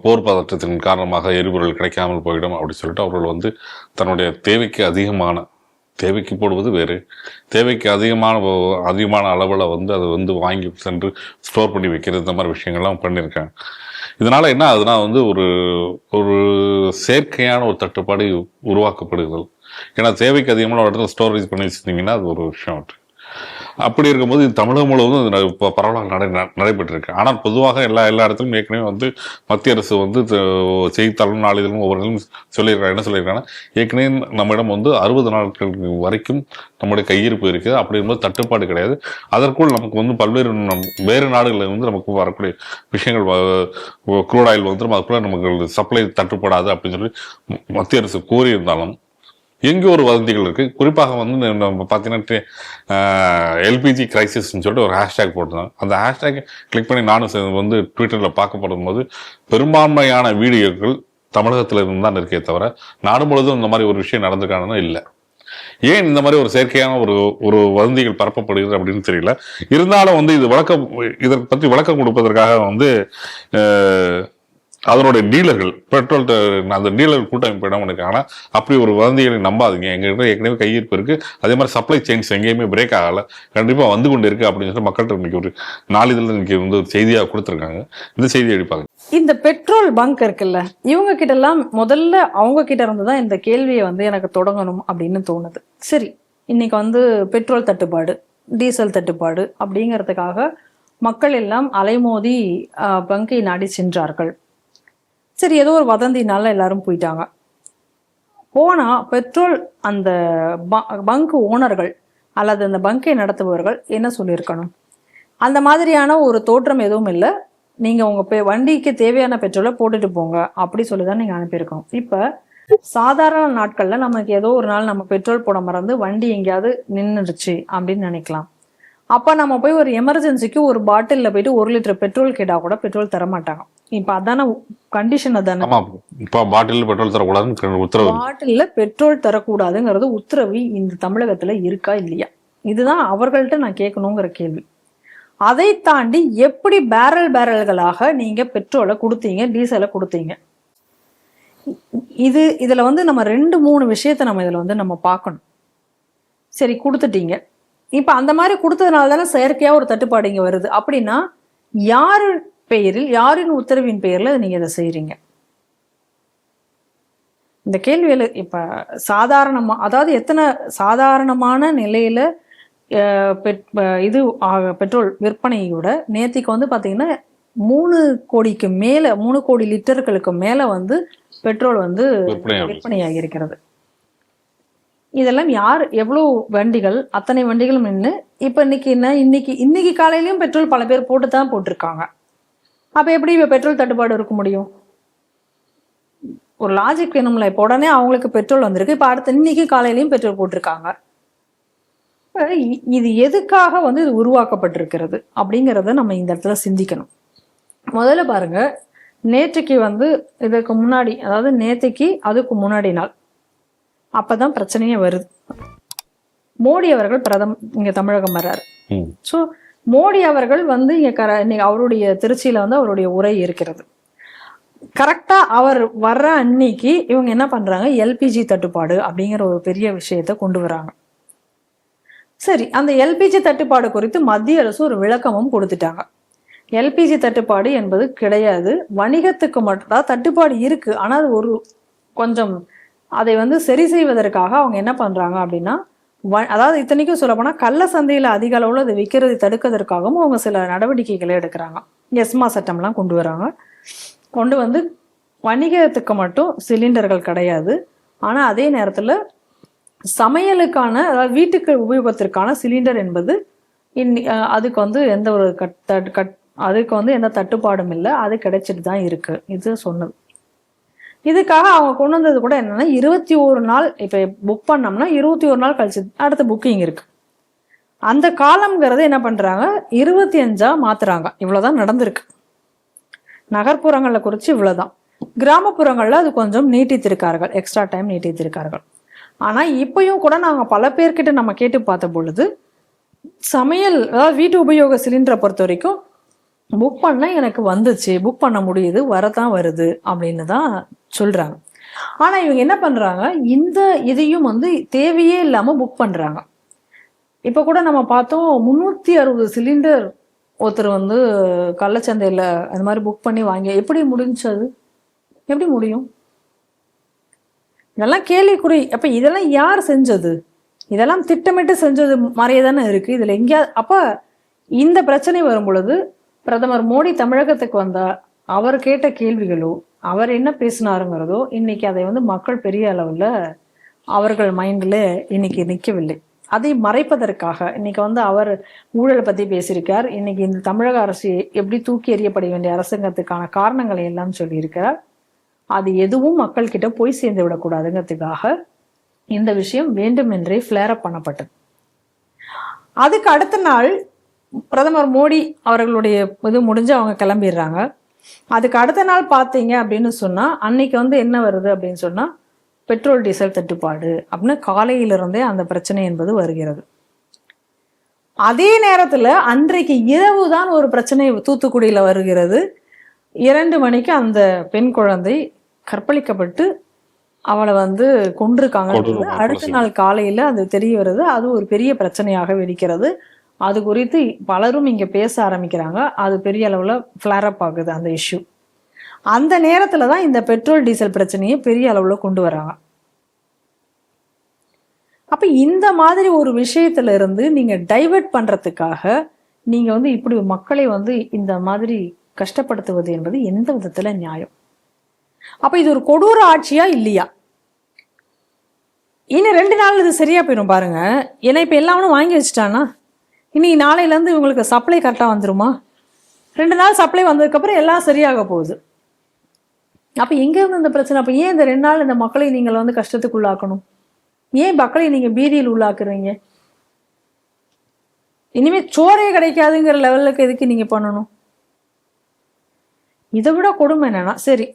போர் பதற்றத்தின் காரணமாக எரிபொருள் கிடைக்காமல் போயிடும் அப்படி சொல்லிட்டு அவர்கள் வந்து தன்னுடைய தேவைக்கு போடுவது வேறு, தேவைக்கு அதிகமான அளவில் வந்து அதை வந்து வாங்கி சென்று ஸ்டோர் பண்ணி வைக்கிறது, இந்த மாதிரி விஷயங்கள்லாம் பண்ணியிருக்காங்க. இதனால என்ன ஆகுதுன்னா வந்து ஒரு செயற்கையான ஒரு தட்டுப்பாடு உருவாக்கப்படுகிறது. ஏன்னா தேவைக்கு அதிகமான இடத்துல ஸ்டோரேஜ் பண்ணி வச்சிருந்தீங்கன்னா அது ஒரு விஷயம். அப்படி இருக்கும்போது தமிழகம் முழுவதும் இப்போ பரவலாக நடைபெற்றிருக்கு. ஆனால் பொதுவாக எல்லா இடத்துலையும் ஏற்கனவே வந்து மத்திய அரசு வந்து செய்தித்தாளும் நாளிதழும் ஒவ்வொருவரும் என்ன சொல்லியிருக்காங்கன்னா, ஏற்கனவே நம்மிடம் வந்து 60 நாட்களுக்கு வரைக்கும் நம்முடைய கையிருப்பு இருக்குது. அப்படி இருக்கும்போது தட்டுப்பாடு கிடையாது. அதற்குள் நமக்கு வந்து வேறு நாடுகளில் வந்து நமக்கு வரக்கூடிய விஷயங்கள், க்ரூட் ஆயில் வந்து அதுக்குள்ள நமக்கு சப்ளை தட்டுப்படாது அப்படின்னு சொல்லி மத்திய அரசு கூறியிருந்தாலும் எங்கே ஒரு வதந்திகள் இருக்கு. குறிப்பாக வந்து நம்ம பார்த்தீங்கன்னா எல்பிஜி கிரைசிஸ்ன்னு சொல்லிட்டு ஒரு ஹேஷ்டேக் போட்டிருந்தாங்க. அந்த ஹேஷ்டேக் கிளிக் பண்ணி நானும் வந்து ட்விட்டரில் பார்க்கப்படும் போது பெரும்பான்மையான வீடியோக்கள் தமிழகத்தில் இருந்து தான் இருக்கே தவிர நாடு முழுவதும் இந்த மாதிரி ஒரு விஷயம் நடந்திருக்காங்கன்னா இல்லை. ஏன் இந்த மாதிரி ஒரு செயற்கையான ஒரு வதந்திகள் பரப்பப்படுகிறது அப்படின்னு தெரியல. இருந்தாலும் வந்து இதை பற்றி விளக்கம் கொடுப்பதற்காக வந்து அதனுடைய டீலர்கள் பெட்ரோல் அந்த டீலர் கூட்டமைப்பிடம் இருக்கு. ஆனால் அப்படி ஒரு வதந்திகளை நம்பாதீங்க, எங்ககிட்ட ஏற்கனவே கையிருப்பு இருக்கு, அதே மாதிரி சப்ளை செயின்ஸ் எங்கேயுமே பிரேக் ஆகலை, கண்டிப்பாக வந்து கொண்டு இருக்கு அப்படின்னு சொல்லி மக்கள்கிட்ட இன்னைக்கு ஒரு நாளிதழ் இன்னைக்கு வந்து ஒரு செய்தியாக கொடுத்துருக்காங்க. இந்த செய்தி அடிப்பாங்க. இந்த பெட்ரோல் பங்க் இருக்குல்ல, இவங்க கிட்ட எல்லாம் முதல்ல அவங்க கிட்ட இருந்து தான் இந்த கேள்வியை வந்து எனக்கு தொடங்கணும் அப்படின்னு தோணுது. சரி, இன்னைக்கு வந்து பெட்ரோல் தட்டுப்பாடு, டீசல் தட்டுப்பாடு அப்படிங்கிறதுக்காக மக்கள் எல்லாம் அலைமோதி பங்கை நாடி சென்றார்கள். சரி, ஏதோ ஒரு வதந்தினால எல்லாரும் போயிட்டாங்க. போனா பெட்ரோல் அந்த பங்க் ஓனர்கள் அல்லது அந்த பங்கை நடத்துபவர்கள் என்ன சொல்லியிருக்கணும்? அந்த மாதிரியான ஒரு தோற்றம் எதுவும் இல்லை, நீங்க உங்க வண்டிக்கு தேவையான பெட்ரோலை போட்டுட்டு போங்க அப்படி சொல்லிதான் நீங்க அனுப்பியிருக்கோம். இப்ப சாதாரண நாட்கள்ல நமக்கு ஏதோ ஒரு நாள் நம்ம பெட்ரோல் போட மறந்து வண்டி எங்கேயாவது நின்றுடுச்சு அப்படின்னு நினைக்கலாம். அப்ப நம்ம போய் ஒரு எமர்ஜென்சிக்கு ஒரு பாட்டில்ல போயிட்டு 1 லிட்டர் பெட்ரோல் கேட்டா கூட பெட்ரோல் தர மாட்டாங்க. இப்ப அதான கண்டிஷன், அதானே பாட்டில் பெட்ரோல் தரக்கூடாதுன்னு உத்தரவு, பாட்டில்ல பெட்ரோல் தரக்கூடாதுங்கிறது உத்தரவு இந்த தமிழகத்துல இருக்கா இல்லையா? இதுதான் அவர்கள்ட்ட நான் கேட்கணுங்கிற கேள்வி. அதை தாண்டி எப்படி பேரல்களாக நீங்க பெட்ரோலை கொடுத்தீங்க, டீசலை கொடுத்தீங்க? இதுல வந்து நம்ம 2-3 விஷயத்த நம்ம இதுல வந்து நம்ம பார்க்கணும். சரி, கொடுத்துட்டீங்க. இப்ப அந்த மாதிரி கொடுத்ததுனால தானே செயற்கையா ஒரு தட்டுப்பாடு இங்க வருது. அப்படின்னா யாரு பெயரில், யாரின் உத்தரவின் பெயர்ல நீங்க இதை செய்றீங்க? இந்த கேள்வியில இப்ப சாதாரணமா, அதாவது எத்தனை சாதாரணமான நிலையில இது பெட்ரோல் விற்பனையோட நேத்திக்கு வந்து பாத்தீங்கன்னா 3 கோடிக்கு மேல, 3 கோடி லிட்டர்களுக்கு மேல வந்து பெட்ரோல் வந்து விற்பனையாகி இருக்கிறது. இதெல்லாம் யார், எவ்வளவு வண்டிகள், அத்தனை வண்டிகளும் நின்று இப்ப இன்னைக்கு என்ன, இன்னைக்கு காலையிலயும் பெட்ரோல் பல பேர் போட்டுதான் போட்டிருக்காங்க. அப்ப எப்படி இப்ப பெட்ரோல் தட்டுப்பாடு இருக்க முடியும்? ஒரு லாஜிக் வேணும்ல. இப்ப உடனே அவங்களுக்கு பெட்ரோல் வந்திருக்கு, இப்ப அடுத்த இன்னைக்கு காலையிலயும் பெட்ரோல் போட்டிருக்காங்க. இது எதுக்காக வந்து இது உருவாக்கப்பட்டிருக்கிறது அப்படிங்கிறத நம்ம இந்த இடத்துல சிந்திக்கணும். முதல்ல பாருங்க, நேற்றுக்கு வந்து இதுக்கு முன்னாடி, அதாவது நேற்றுக்கு அதுக்கு முன்னாடி நாள் அப்பதான் பிரச்சனையே வருது. மோடி அவர்கள் இங்க தமிழகம் வர்றாரு. ஸோ மோடி அவர்கள் வந்து இன்னைக்கு அவருடைய திருச்சியில வந்து அவருடைய உரை இருக்கிறது. கரெக்டா அவர் வர்ற அன்னைக்கு இவங்க என்ன பண்றாங்க, எல்பிஜி தட்டுப்பாடு அப்படிங்கிற ஒரு பெரிய விஷயத்த கொண்டு வராங்க. சரி, அந்த எல்பிஜி தட்டுப்பாடு குறித்து மத்திய அரசு ஒரு விளக்கமும் கொடுத்துட்டாங்க. எல்பிஜி தட்டுப்பாடு என்பது கிடையாது, வணிகத்துக்கு மட்டும்தான் தட்டுப்பாடு இருக்கு. ஆனா அது ஒரு கொஞ்சம் அதை வந்து சரி செய்வதற்காக அவங்க என்ன பண்றாங்க அப்படின்னா, அதாவது இத்தனைக்கும் சொல்ல போனா கள்ள சந்தையில அதிக அளவுல அதை விற்கிறதை தடுக்கிறதுக்காகவும் அவங்க சில நடவடிக்கைகளை எடுக்கிறாங்க. எஸ்மா சட்டம்லாம் கொண்டு வராங்க. கொண்டு வந்து வணிகத்துக்கு மட்டும் சிலிண்டர்கள் கிடையாது, ஆனா அதே நேரத்துல சமையலுக்கான, அதாவது வீட்டுக்கு உபயோகத்திற்கான சிலிண்டர் என்பது அதுக்கு வந்து எந்த ஒரு அதுக்கு வந்து எந்த தட்டுப்பாடும் இல்லை, அது கிடைச்சிட்டு தான் இருக்கு. இது சொன்னது. இதுக்காக அவங்க கொண்டு வந்தது கூட என்னன்னா, 21 நாள் இப்ப புக் பண்ணோம்னா 21 நாள் கழிச்சு அடுத்த புக்கிங் இருக்கு. அந்த காலம்ங்கிறத என்ன பண்றாங்க, 25ஆ மாத்துறாங்க. இவ்வளவுதான் நடந்திருக்கு. நகர்ப்புறங்கள்ல குறிச்சு இவ்வளவுதான். கிராமப்புறங்கள்ல அது கொஞ்சம் நீட்டித்திருக்கார்கள், எக்ஸ்ட்ரா டைம் நீட்டித்திருக்கார்கள். ஆனா இப்பயும் கூட நாங்க பல பேர்கிட்ட நம்ம கேட்டு பார்த்த பொழுது, சமையல் அதாவது வீட்டு உபயோக சிலிண்டரை பொறுத்த வரைக்கும் புக் பண்ண எனக்கு வந்துச்சு, புக் பண்ண முடியுது, வரதான் வருது அப்படின்னு தான் சொல்றாங்க. ஆனா இவங்க என்ன பண்றாங்க, இந்த இதையும் வந்து தேவையே இல்லாம புக் பண்றாங்க. இப்ப கூட நம்ம பார்த்தோம், 360 சிலிண்டர் ஒருத்தர் வந்து கள்ளச்சந்தையில அந்த மாதிரி புக் பண்ணி வாங்கி, எப்படி முடிஞ்சது? எப்படி முடியும்? இதெல்லாம் கேள்விக்குறி. அப்ப இதெல்லாம் யார் செஞ்சது? இதெல்லாம் திட்டமிட்டு செஞ்சது மாதிரியே தானே இருக்கு. இதுல எங்கேயாவது அப்ப இந்த பிரச்சனை வரும் பொழுது பிரதமர் மோடி தமிழகத்துக்கு வந்தா அவர் கேட்ட கேள்விகளோ, அவர் என்ன பேசினாருங்கிறதோ இன்னைக்கு அதை வந்து மக்கள் பெரிய அளவுல அவர்கள் மைண்ட்ல இன்னைக்கு நிற்கவில்லை. அதை மறைப்பதற்காக இன்னைக்கு வந்து அவர் ஊழலை பத்தி பேசியிருக்கார். இன்னைக்கு இந்த தமிழக அரசு எப்படி தூக்கி எறியப்பட வேண்டிய அரசாங்கத்துக்கான காரணங்களை எல்லாம் சொல்லியிருக்கிறார். அது எதுவும் மக்கள் கிட்ட போய் சேர்ந்து விடக்கூடாதுங்கிறதுக்காக இந்த விஷயம் வேண்டுமென்றே ஃபிளேர் அப் பண்ணப்பட்டது. அதுக்கு அடுத்த நாள் பிரதமர் மோடி அவர்களுடைய இது முடிஞ்சு அவங்க கிளம்பிடுறாங்க. அதுக்கு அடுத்த நாள் பார்த்தீங்க அப்படின்னு சொன்னா, அன்னைக்கு வந்து என்ன வருது அப்படின்னு சொன்னா, பெட்ரோல் டீசல் தட்டுப்பாடு அப்படின்னு காலையிலிருந்தே அந்த பிரச்சனை என்பது வருகிறது. அதே நேரத்துல அன்றைக்கு இரவு தான் ஒரு பிரச்சனை தூத்துக்குடியில வருகிறது. 2 மணிக்கு அந்த பெண் குழந்தை கற்பழிக்கப்பட்டு அவளை வந்து கொன்றிருக்காங்க. அடுத்த நாள் காலையில அது தெரிய வருது. அது ஒரு பெரிய பிரச்சனையாக வெடிக்கிறது. அது குறித்து பலரும் இங்க பேச ஆரம்பிக்கிறாங்க. அது பெரிய அளவுல ஃபிளேர் அப் ஆகுது அந்த இஷ்யூ. அந்த நேரத்துல தான் இந்த பெட்ரோல் டீசல் பிரச்சனையை பெரிய அளவுல கொண்டு வராங்க. அப்ப இந்த மாதிரி ஒரு விஷயத்துல இருந்து நீங்க டைவர்ட் பண்றதுக்காக நீங்க வந்து இப்படி மக்களை வந்து இந்த மாதிரி கஷ்டப்படுத்துவது என்பது எந்த விதத்துல நியாயம்? அப்ப இது ஒரு கொடூர ஆட்சியா இல்லையா? இன்னும் 2 நாள் இது சரியா போயிடும் பாருங்க. ஏன்னா இப்ப எல்லாமே வாங்கி வச்சுட்டானா, இனி நாளையில இருந்து இவங்களுக்கு சப்ளை கரெக்டா வந்துருமா? 2 நாள் சப்ளை வந்ததுக்கு அப்புறம் எல்லாம் சரியாக போகுது. அப்ப எங்க இருந்து இந்த பிரச்சனை? அப்ப ஏன் இந்த 2 நாள் இந்த மக்களை நீங்கள் வந்து கஷ்டத்துக்கு உள்ளாக்கணும்? ஏன் மக்களை நீங்க பீதியில் உள்ளாக்குறீங்க? இனிமே சோறே கிடைக்காதுங்கிற லெவலுக்கு எதுக்கு நீங்க பண்ணணும்? இதை விட கொடுமை என்னன்னா, சரி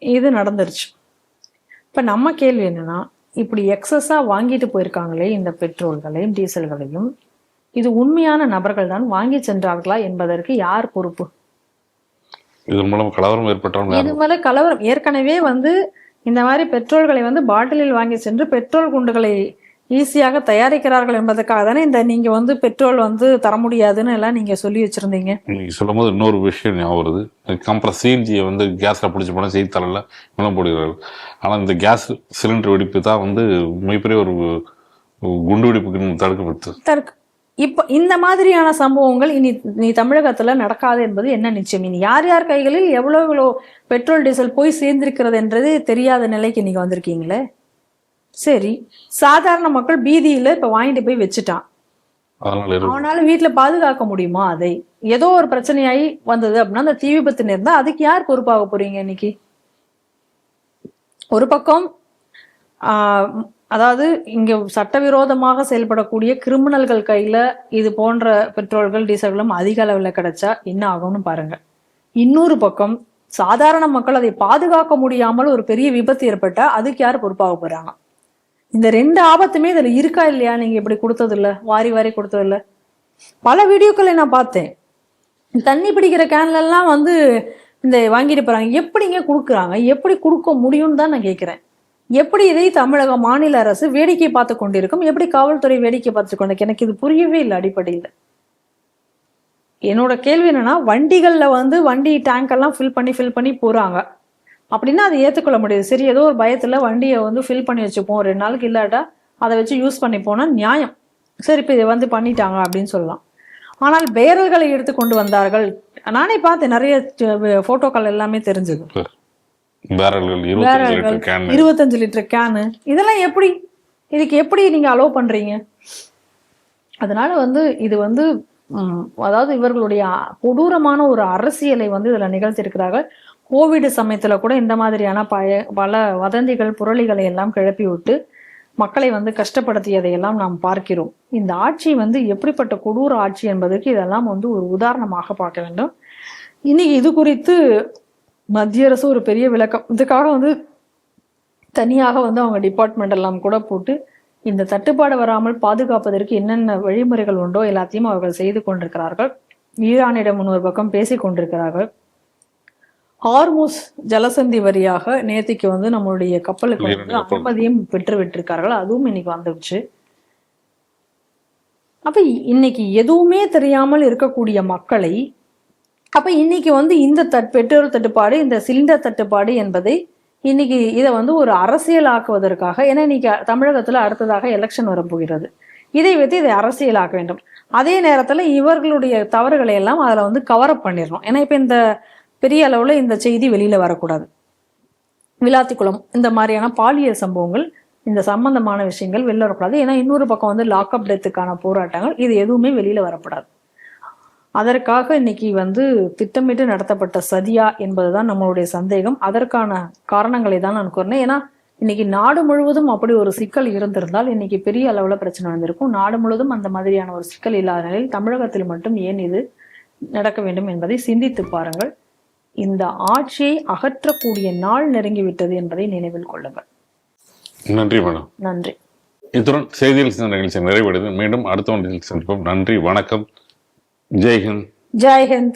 இது நடந்துருச்சு. இப்ப நம்ம கேள்வி என்னன்னா, இப்படி எக்ஸஸா வாங்கிட்டு போயிருக்காங்களே இந்த பெட்ரோல்களையும் டீசல்களையும், இது உண்மையான நபர்கள் தான் வாங்கி சென்றார்களா என்பதற்கு யார் பொறுப்பு? இதன் மூலம் கலவரம் ஏற்பட்டால் இது மேல கலவரம் ஏற்கனவே வந்து இந்த மாதிரி பெட்ரோல்களை வந்து பாட்டிலில் வாங்கி சென்று பெட்ரோல் குண்டுகளை ஈஸியாக தயாரிக்கிறார்கள் என்பதற்காக தானே இந்த நீங்க வந்து பெட்ரோல் வந்து தர முடியாதுன்னு எல்லாம் நீங்க சொல்லி வச்சிருந்தீங்க. நீங்க சொல்லும் போது இன்னொரு விஷயம் ஞாபகம் வருது. கம்ப்ரஸ் சிஎன்ஜியை வந்து கேஸ்ல பிடிச்சி போனால் செய்தித்தாளில் விளம் போடுகிறார்கள். ஆனால் இந்த கேஸ் சிலிண்டர் வெடிப்பு தான் வந்து மிகப்பெரிய ஒரு குண்டு வெடிப்புக்கு தடுக்கப்பட்டது. இப்போ இந்த மாதிரியான சம்பவங்கள் நீ தமிழகத்துல நடக்காது என்பது என்ன நிச்சயம்? இனி யார் யார் கைகளில் எவ்வளோ பெட்ரோல் டீசல் போய் சேர்ந்திருக்கிறது என்றது தெரியாத நிலைக்கு நீங்க வந்திருக்கீங்களே. சரி, சாதாரண மக்கள் பீதியில இப்ப வாங்கிட்டு போய் வச்சுட்டான், அவனால வீட்டுல பாதுகாக்க முடியுமா? அதை ஏதோ ஒரு பிரச்சனையாகி வந்தது அப்படின்னா அந்த தீ விபத்து நேர்ந்தா அதுக்கு யார் பொறுப்பாக போறீங்க? இன்னைக்கு ஒரு பக்கம் அதாவது இங்க சட்டவிரோதமாக செயல்படக்கூடிய கிரிமினல்கள் கையில இது போன்ற பெட்ரோல்கள் டீசல்களும் அதிக அளவுல கிடைச்சா என்ன ஆகும்னு பாருங்க. இன்னொரு பக்கம் சாதாரண மக்கள் அதை பாதுகாக்க முடியாமல் ஒரு பெரிய விபத்து ஏற்பட்டா அதுக்கு யார் பொறுப்பாக போறாங்க? இந்த ரெண்டு ஆபத்துமே இதுல இருக்கா இல்லையா? நீங்க இப்படி கொடுத்தது இல்ல, வாரி வாரி கொடுத்தது இல்ல. பல வீடியோக்களை நான் பார்த்தேன். தண்ணி பிடிக்கிற கேன்ல எல்லாம் வந்து இந்த வாங்கிட்டு போறாங்க. எப்படிங்க கொடுக்குறாங்க? எப்படி கொடுக்க முடியும்னு தான் நான் கேட்கிறேன். எப்படி இதை தமிழக மாநில அரசு வேடிக்கை பார்த்து கொண்டிருக்கும்? எப்படி காவல்துறை வேடிக்கை பார்த்து கொண்டிருக்கு? எனக்கு இது புரியவே இல்லை அடிப்படையில். என்னோட கேள்வி என்னன்னா, வண்டிகள்ல வந்து வண்டி டேங்க் எல்லாம் ஃபில் பண்ணி போறாங்க அப்படின்னா அதை ஏற்றுக்கொள்ள முடியாது. சரி, ஏதோ ஒரு பயத்துல வண்டியை வந்து ஃபில் பண்ணி வச்சுப்போம், 2 நாளுக்கு இல்லாட்டா அதை வச்சு யூஸ் பண்ணி போனா நியாயம். சரி, இப்போ இதை வந்து பண்ணிட்டாங்க அப்படின்னு சொல்லலாம். ஆனால் பேரல்களை எடுத்து கொண்டு வந்தார்கள். நானே பார்த்தேன், நிறைய போட்டோக்கள் எல்லாமே தெரிஞ்சது. 25 லிட்டர் கேனு, இதெல்லாம் எப்படி, இதுக்கு எப்படி நீங்க அலோவ் பண்றீங்க? அதனால வந்து இது வந்து அதாவது இவர்களுடைய கொடூரமான ஒரு அரசியலை வந்து இதுல நிகழ்த்திருக்கிறார்கள். கோவிட் சமயத்துல கூட இந்த மாதிரியான பல வதந்திகள் புரளிகளை எல்லாம் கிளப்பி விட்டு மக்களை வந்து கஷ்டப்படுத்தியதை எல்லாம் நாம் பார்க்கிறோம். இந்த ஆட்சி வந்து எப்படிப்பட்ட கொடூர ஆட்சி என்பதற்கு இதெல்லாம் வந்து ஒரு உதாரணமாக பார்க்க வேண்டும். இன்னைக்கு இது குறித்து மத்திய அரசு ஒரு பெரிய விளக்கம், இதுக்காக வந்து தனியாக வந்து அவங்க டிபார்ட்மெண்ட் எல்லாம் கூட போட்டு இந்த தட்டுப்பாடு வராமல் பாதுகாப்பதற்கு என்னென்ன வழிமுறைகள் உண்டோ எல்லாத்தையும் அவர்கள் செய்து கொண்டிருக்கிறார்கள். ஈரானிடம் இன்னொரு பக்கம் பேசி கொண்டிருக்கிறார்கள். ஹார்முஸ் ஜலசந்தி வழியாக நேத்திக்கு வந்து நம்மளுடைய கப்பலுக்கு வந்து அனுமதியும் பெற்று விட்டிருக்கார்கள். அதுவும் இன்னைக்கு வந்துடுச்சு. அப்ப இன்னைக்கு எதுவுமே தெரியாமல் இருக்கக்கூடிய மக்களை அப்ப இன்னைக்கு வந்து இந்த பெட்ரோல் தட்டுப்பாடு, இந்த சிலிண்டர் தட்டுப்பாடு என்பதை இன்னைக்கு இதை வந்து ஒரு அரசியலாக்குவதற்காக, ஏன்னா இன்னைக்கு தமிழகத்துல அடுத்ததாக எலெக்ஷன் வரப்போகிறது, இதை வைத்து இதை அரசியலாக்க வேண்டும். அதே நேரத்துல இவர்களுடைய தவறுகளை எல்லாம் அதுல வந்து கவரப் பண்ணிடணும். ஏன்னா இப்ப இந்த பெரிய அளவுல இந்த செய்தி வெளியில வரக்கூடாது. விளாத்திக்குளம் இந்த மாதிரியான பாலியல் சம்பவங்கள், இந்த சம்பந்தமான விஷயங்கள் வெளில வரக்கூடாது. ஏன்னா இன்னொரு பக்கம் வந்து லாக்அப் டெத்துக்கான போராட்டங்கள், இது எதுவுமே வெளியில வரக்கூடாது. அதற்காக இன்னைக்கு வந்து திட்டமிட்டு நடத்தப்பட்ட சதியா என்பதுதான் நம்மளுடைய சந்தேகம். அதற்கான காரணங்களை தான் நான் கூறினேன். ஏன்னா இன்னைக்கு நாடு முழுவதும் அப்படி ஒரு சிக்கல் இருந்திருந்தால் இன்னைக்கு பெரிய அளவுல பிரச்சனை வந்திருக்கும். நாடு முழுவதும் அந்த மாதிரியான ஒரு சிக்கல் இல்லாத நிலையில் தமிழகத்தில் மட்டும் ஏன் இது நடக்க வேண்டும் என்பதை சிந்தித்து பாருங்கள். இந்த ஆட்சியை அகற்றக்கூடிய நாள் நெருங்கிவிட்டது என்பதை நினைவில் கொள்ளுங்கள். நன்றி மேடம். நன்றி. இத்துடன் செய்தியில் சிந்த நிகழ்ச்சி நிறைவடைது. மீண்டும் அடுத்த ஒன்றில் சந்திப்போம். நன்றி, வணக்கம், ஜெய்ஹிந்த். ஜெய்ஹிந்த்.